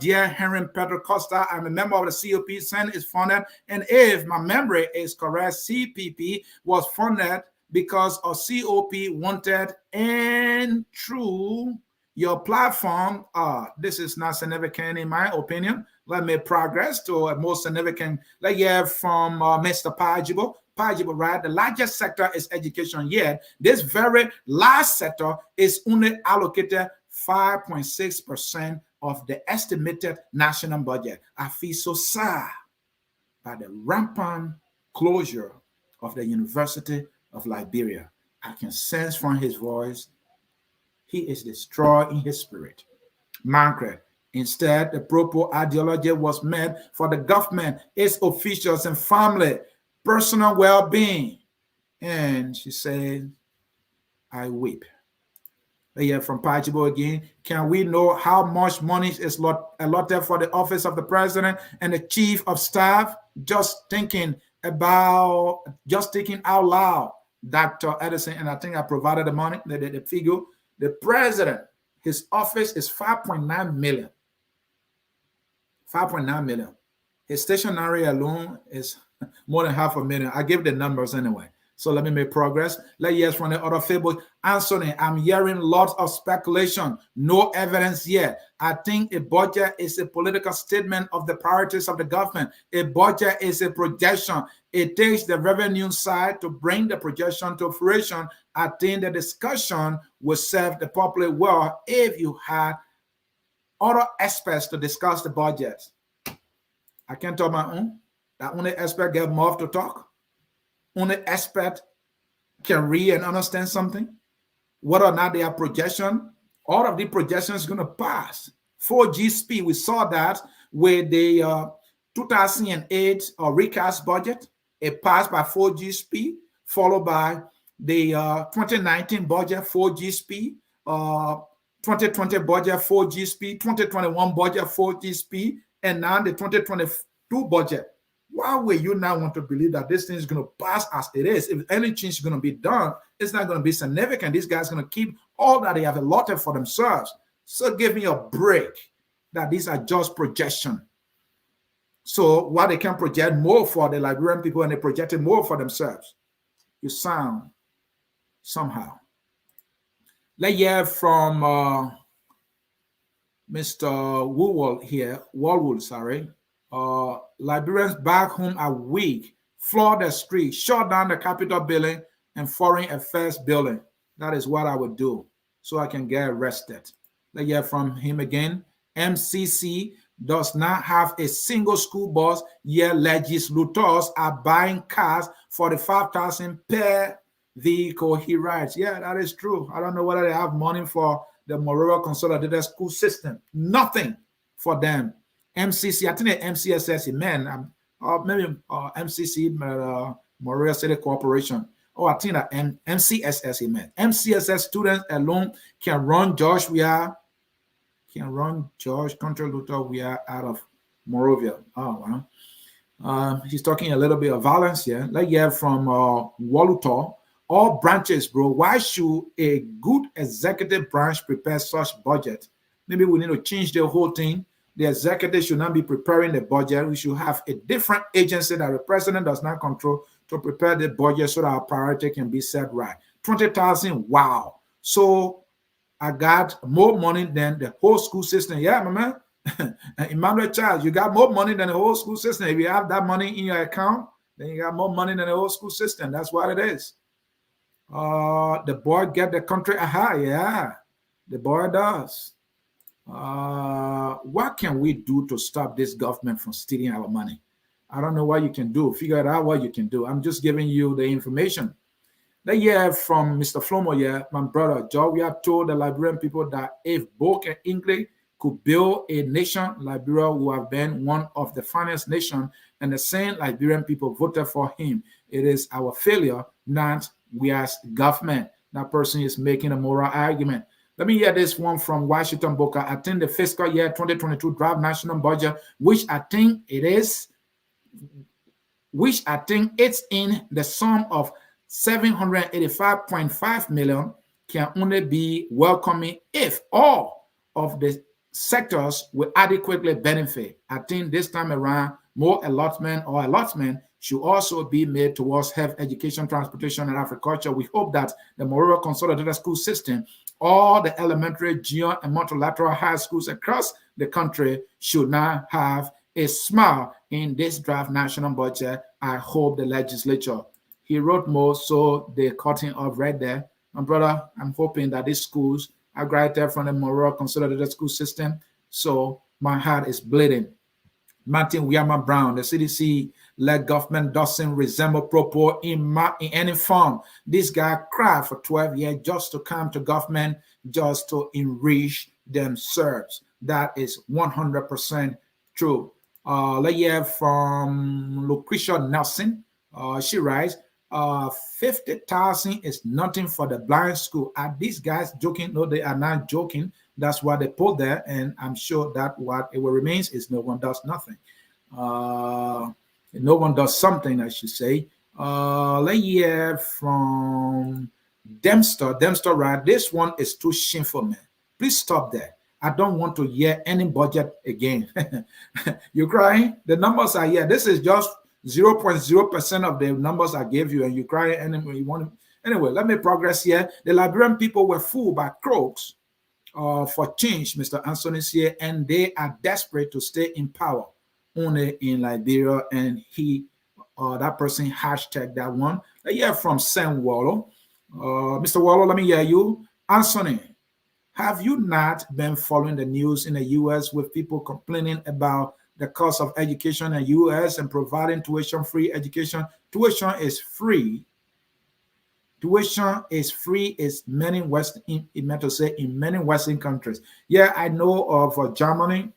dear Henry Pedro Costa, I'm a member of the COP. Sen is funded, and if my memory is correct, CPP was funded because of COP wanted, and through your platform, this is not significant in my opinion. Let me progress to a more significant. From Mr. Pajibo. Pajibo, right? The largest sector is education. Yet this very last sector is only allocated 5.6% of the estimated national budget. I feel so sad by the rampant closure of the University of Liberia. I can sense from his voice, he is destroyed in his spirit. Margaret, instead, the proper ideology was meant for the government, its officials and family, personal well-being. And she said, I weep. From Pajibo again, can we know how much money is allotted for the office of the president and the chief of staff? Just thinking out loud, Dr. Edison, and I think I provided the money, the figure. The president, his office is 5.9 million. 5.9 million. His stationery alone is more than 500,000. I give the numbers anyway. So let me make progress. Let's hear from the other Facebook. Ansony, I'm hearing lots of speculation, no evidence yet. I think a budget is a political statement of the priorities of the government. A budget is a projection. It takes the revenue side to bring the projection to fruition. I think the discussion will serve the public well if you had other experts to discuss the budget. I can't talk my own. That only expert get more to talk. Only expert can read and understand something. Whether or not they are projection, all of the projections is going to pass. 4G speed. We saw that with the 2008 recast budget. It passed by 4G speed, followed by the 2019 budget 4G speed, 2020 budget 4G speed, 2021 budget 4G speed, and now the 2022 budget. Why would you now want to believe that this thing is going to pass as it is? If any change is going to be done, it's not going to be significant. These guys are going to keep all that they have allotted for themselves. So give me a break that these are just projection. So while they can project more for the Liberian people and they projected more for themselves, you sound somehow. Let's hear from Mr. Woolwood here. Walwood, sorry. Liberians back home are weak, flood the street, shut down the Capitol building and Foreign Affairs building. That is what I would do so I can get arrested. Let's hear from him again. MCC does not have a single school bus, yet legislators are buying cars for the 5,000 per vehicle he rides. Yeah, that is true. I don't know whether they have money for the Moreau Consolidated School System. Nothing for them. MCC, I think the MCSS, man, maybe MCC, Moreau City Corporation. Oh, I think that MCSS, man. MCSS students alone can run George. We are Country Luther. We are out of Morovia. Oh, wow. He's talking a little bit of violence here. Let's hear from Waluto. All branches, bro. Why should a good executive branch prepare such budget? Maybe we need to change the whole thing. The executive should not be preparing the budget. We should have a different agency that the president does not control to prepare the budget so that our priority can be set right. 20,000, wow. So I got more money than the whole school system. Yeah, my man. Emmanuel Charles, you got more money than the whole school system. If you have that money in your account, then you got more money than the whole school system. That's what it is. The boy get the country. Aha, yeah, the boy does. What can we do to stop this government from stealing our money? I don't know what you can do. Figure it out what you can do. I'm just giving you the information. Let's hear from Mr. Flomo here, my brother Joe. We have told the Liberian people that if Book and English could build a nation, Liberia would have been one of the finest nations, and the same Liberian people voted for him. It is our failure, not we as government. That person is making a moral argument. Let me hear this one from Washington Booker. I think the fiscal year 2022 draft national budget, which I think it's in the sum of 785.5 million, can only be welcoming if all of the sectors will adequately benefit. I think this time around, more allotment should also be made towards health, education, transportation, and agriculture. We hope that the Moreau Consolidated School System, all the elementary, junior, and multilateral high schools across the country should now have a smile in this draft national budget. I hope the legislature. He wrote more, so they're cutting off right there. My brother, I'm hoping that these schools are graduated from the Moreau Consolidated School System, so my heart is bleeding. Martin William Brown, the CDC-led government doesn't resemble propos in any form. This guy cried for 12 years just to come to government, just to enrich themselves. That is 100% true. Let's hear from Lucretia Nelson. She writes, 50,000 is nothing for the blind school. Are these guys joking? No, they are not joking. That's what they put there, and I'm sure that what it will remains is no one does nothing. No one does something, I should say. Let's hear from Dempster. Dempster, right? This one is too shameful, man. Please stop there. I don't want to hear any budget again. You crying? The numbers are here. This is just 0.0% of the numbers I gave you, and you cry anyway. You want to... Anyway, let me progress here. The Liberian people were fooled by crooks for change, Mr. Ansony Sieh, and they are desperate to stay in power only in Liberia. And that person hashtag that one. I hear from Sam Wallow. Mr. Wallow, let me hear you. Ansony, have you not been following the news in the U.S. with people complaining about the cost of education in the U.S. and providing tuition-free education? Tuition is free Tuition is free in many Western, in many Western countries. Yeah, I know of Germany,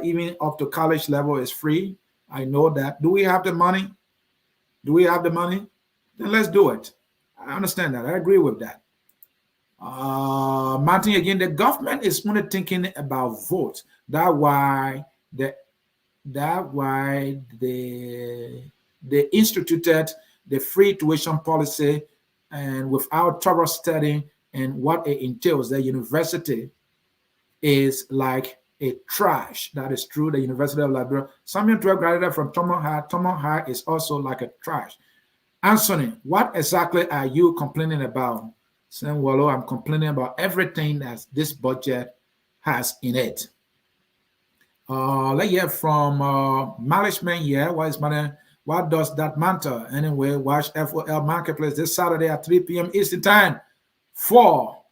even up to college level is free. I know that. Do we have the money? Do we have the money? Then let's do it. I understand that. I agree with that. Martin, again, the government is only thinking about votes. The that why they instituted the free tuition policy, and without thorough studying and what it entails. The university is like a trash. That is true. The University of Liberia. Samuel 12 graduated from Thomond High. Thomond High is also like a trash. Ansony, what exactly are you complaining about? Saying, well, I'm complaining about everything that this budget has in it. Let's hear from management here. What does that matter? Anyway, watch FOL Marketplace this Saturday at 3 p.m. Eastern Time for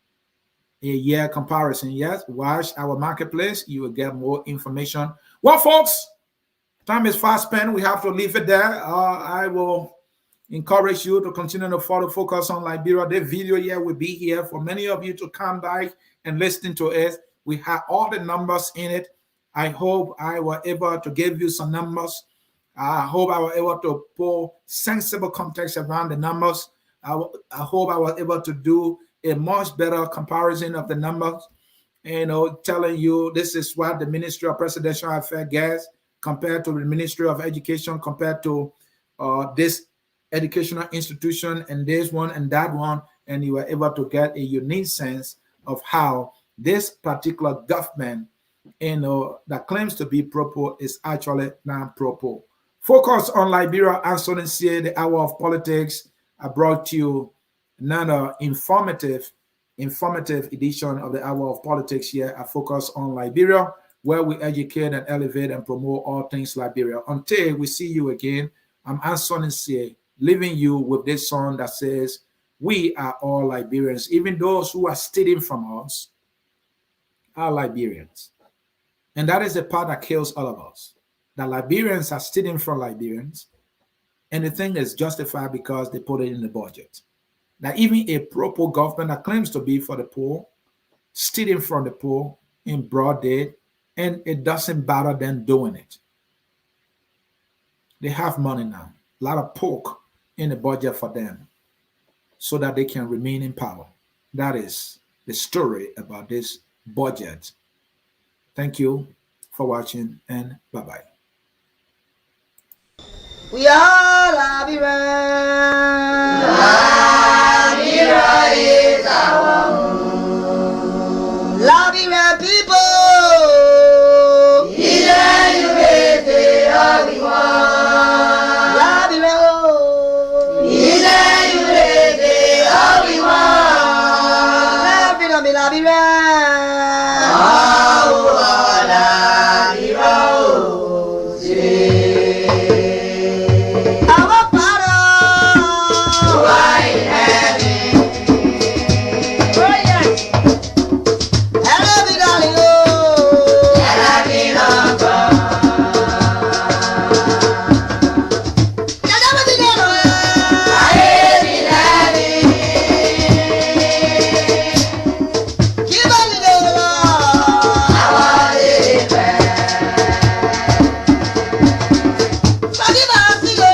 a year comparison. Yes, watch our marketplace. You will get more information. Well, folks, time is fast spent. We have to leave it there. I will encourage you to continue to follow Focus on Liberia. The video here will be here for many of you to come back and listen to it. We have all the numbers in it. I hope I was able to give you some numbers. I hope I was able to pull sensible context around the numbers. I hope I was able to do a much better comparison of the numbers, telling you this is what the Ministry of Presidential Affairs gets compared to the Ministry of Education, compared to this educational institution and this one and that one, and you were able to get a unique sense of how this particular government, that claims to be pro-poor is actually non-pro-poor. Focus on Liberia. Ansony Sieh, the Hour of Politics. I brought you another informative edition of the Hour of Politics here at Focus on Liberia, where we educate and elevate and promote all things Liberia. Until we see you again, I'm Ansony Sieh, leaving you with this song that says, we are all Liberians. Even those who are stealing from us are Liberians. And that is the part that kills all of us. The Liberians are stealing from Liberians. And the thing is justified because they put it in the budget. That even a pro-poor government that claims to be for the poor, stealing from the poor in broad day, and it doesn't bother them doing it. They have money now. A lot of pork in the budget for them so that they can remain in power. That is the story about this budget. Thank you for watching, and bye-bye. We all Liberians.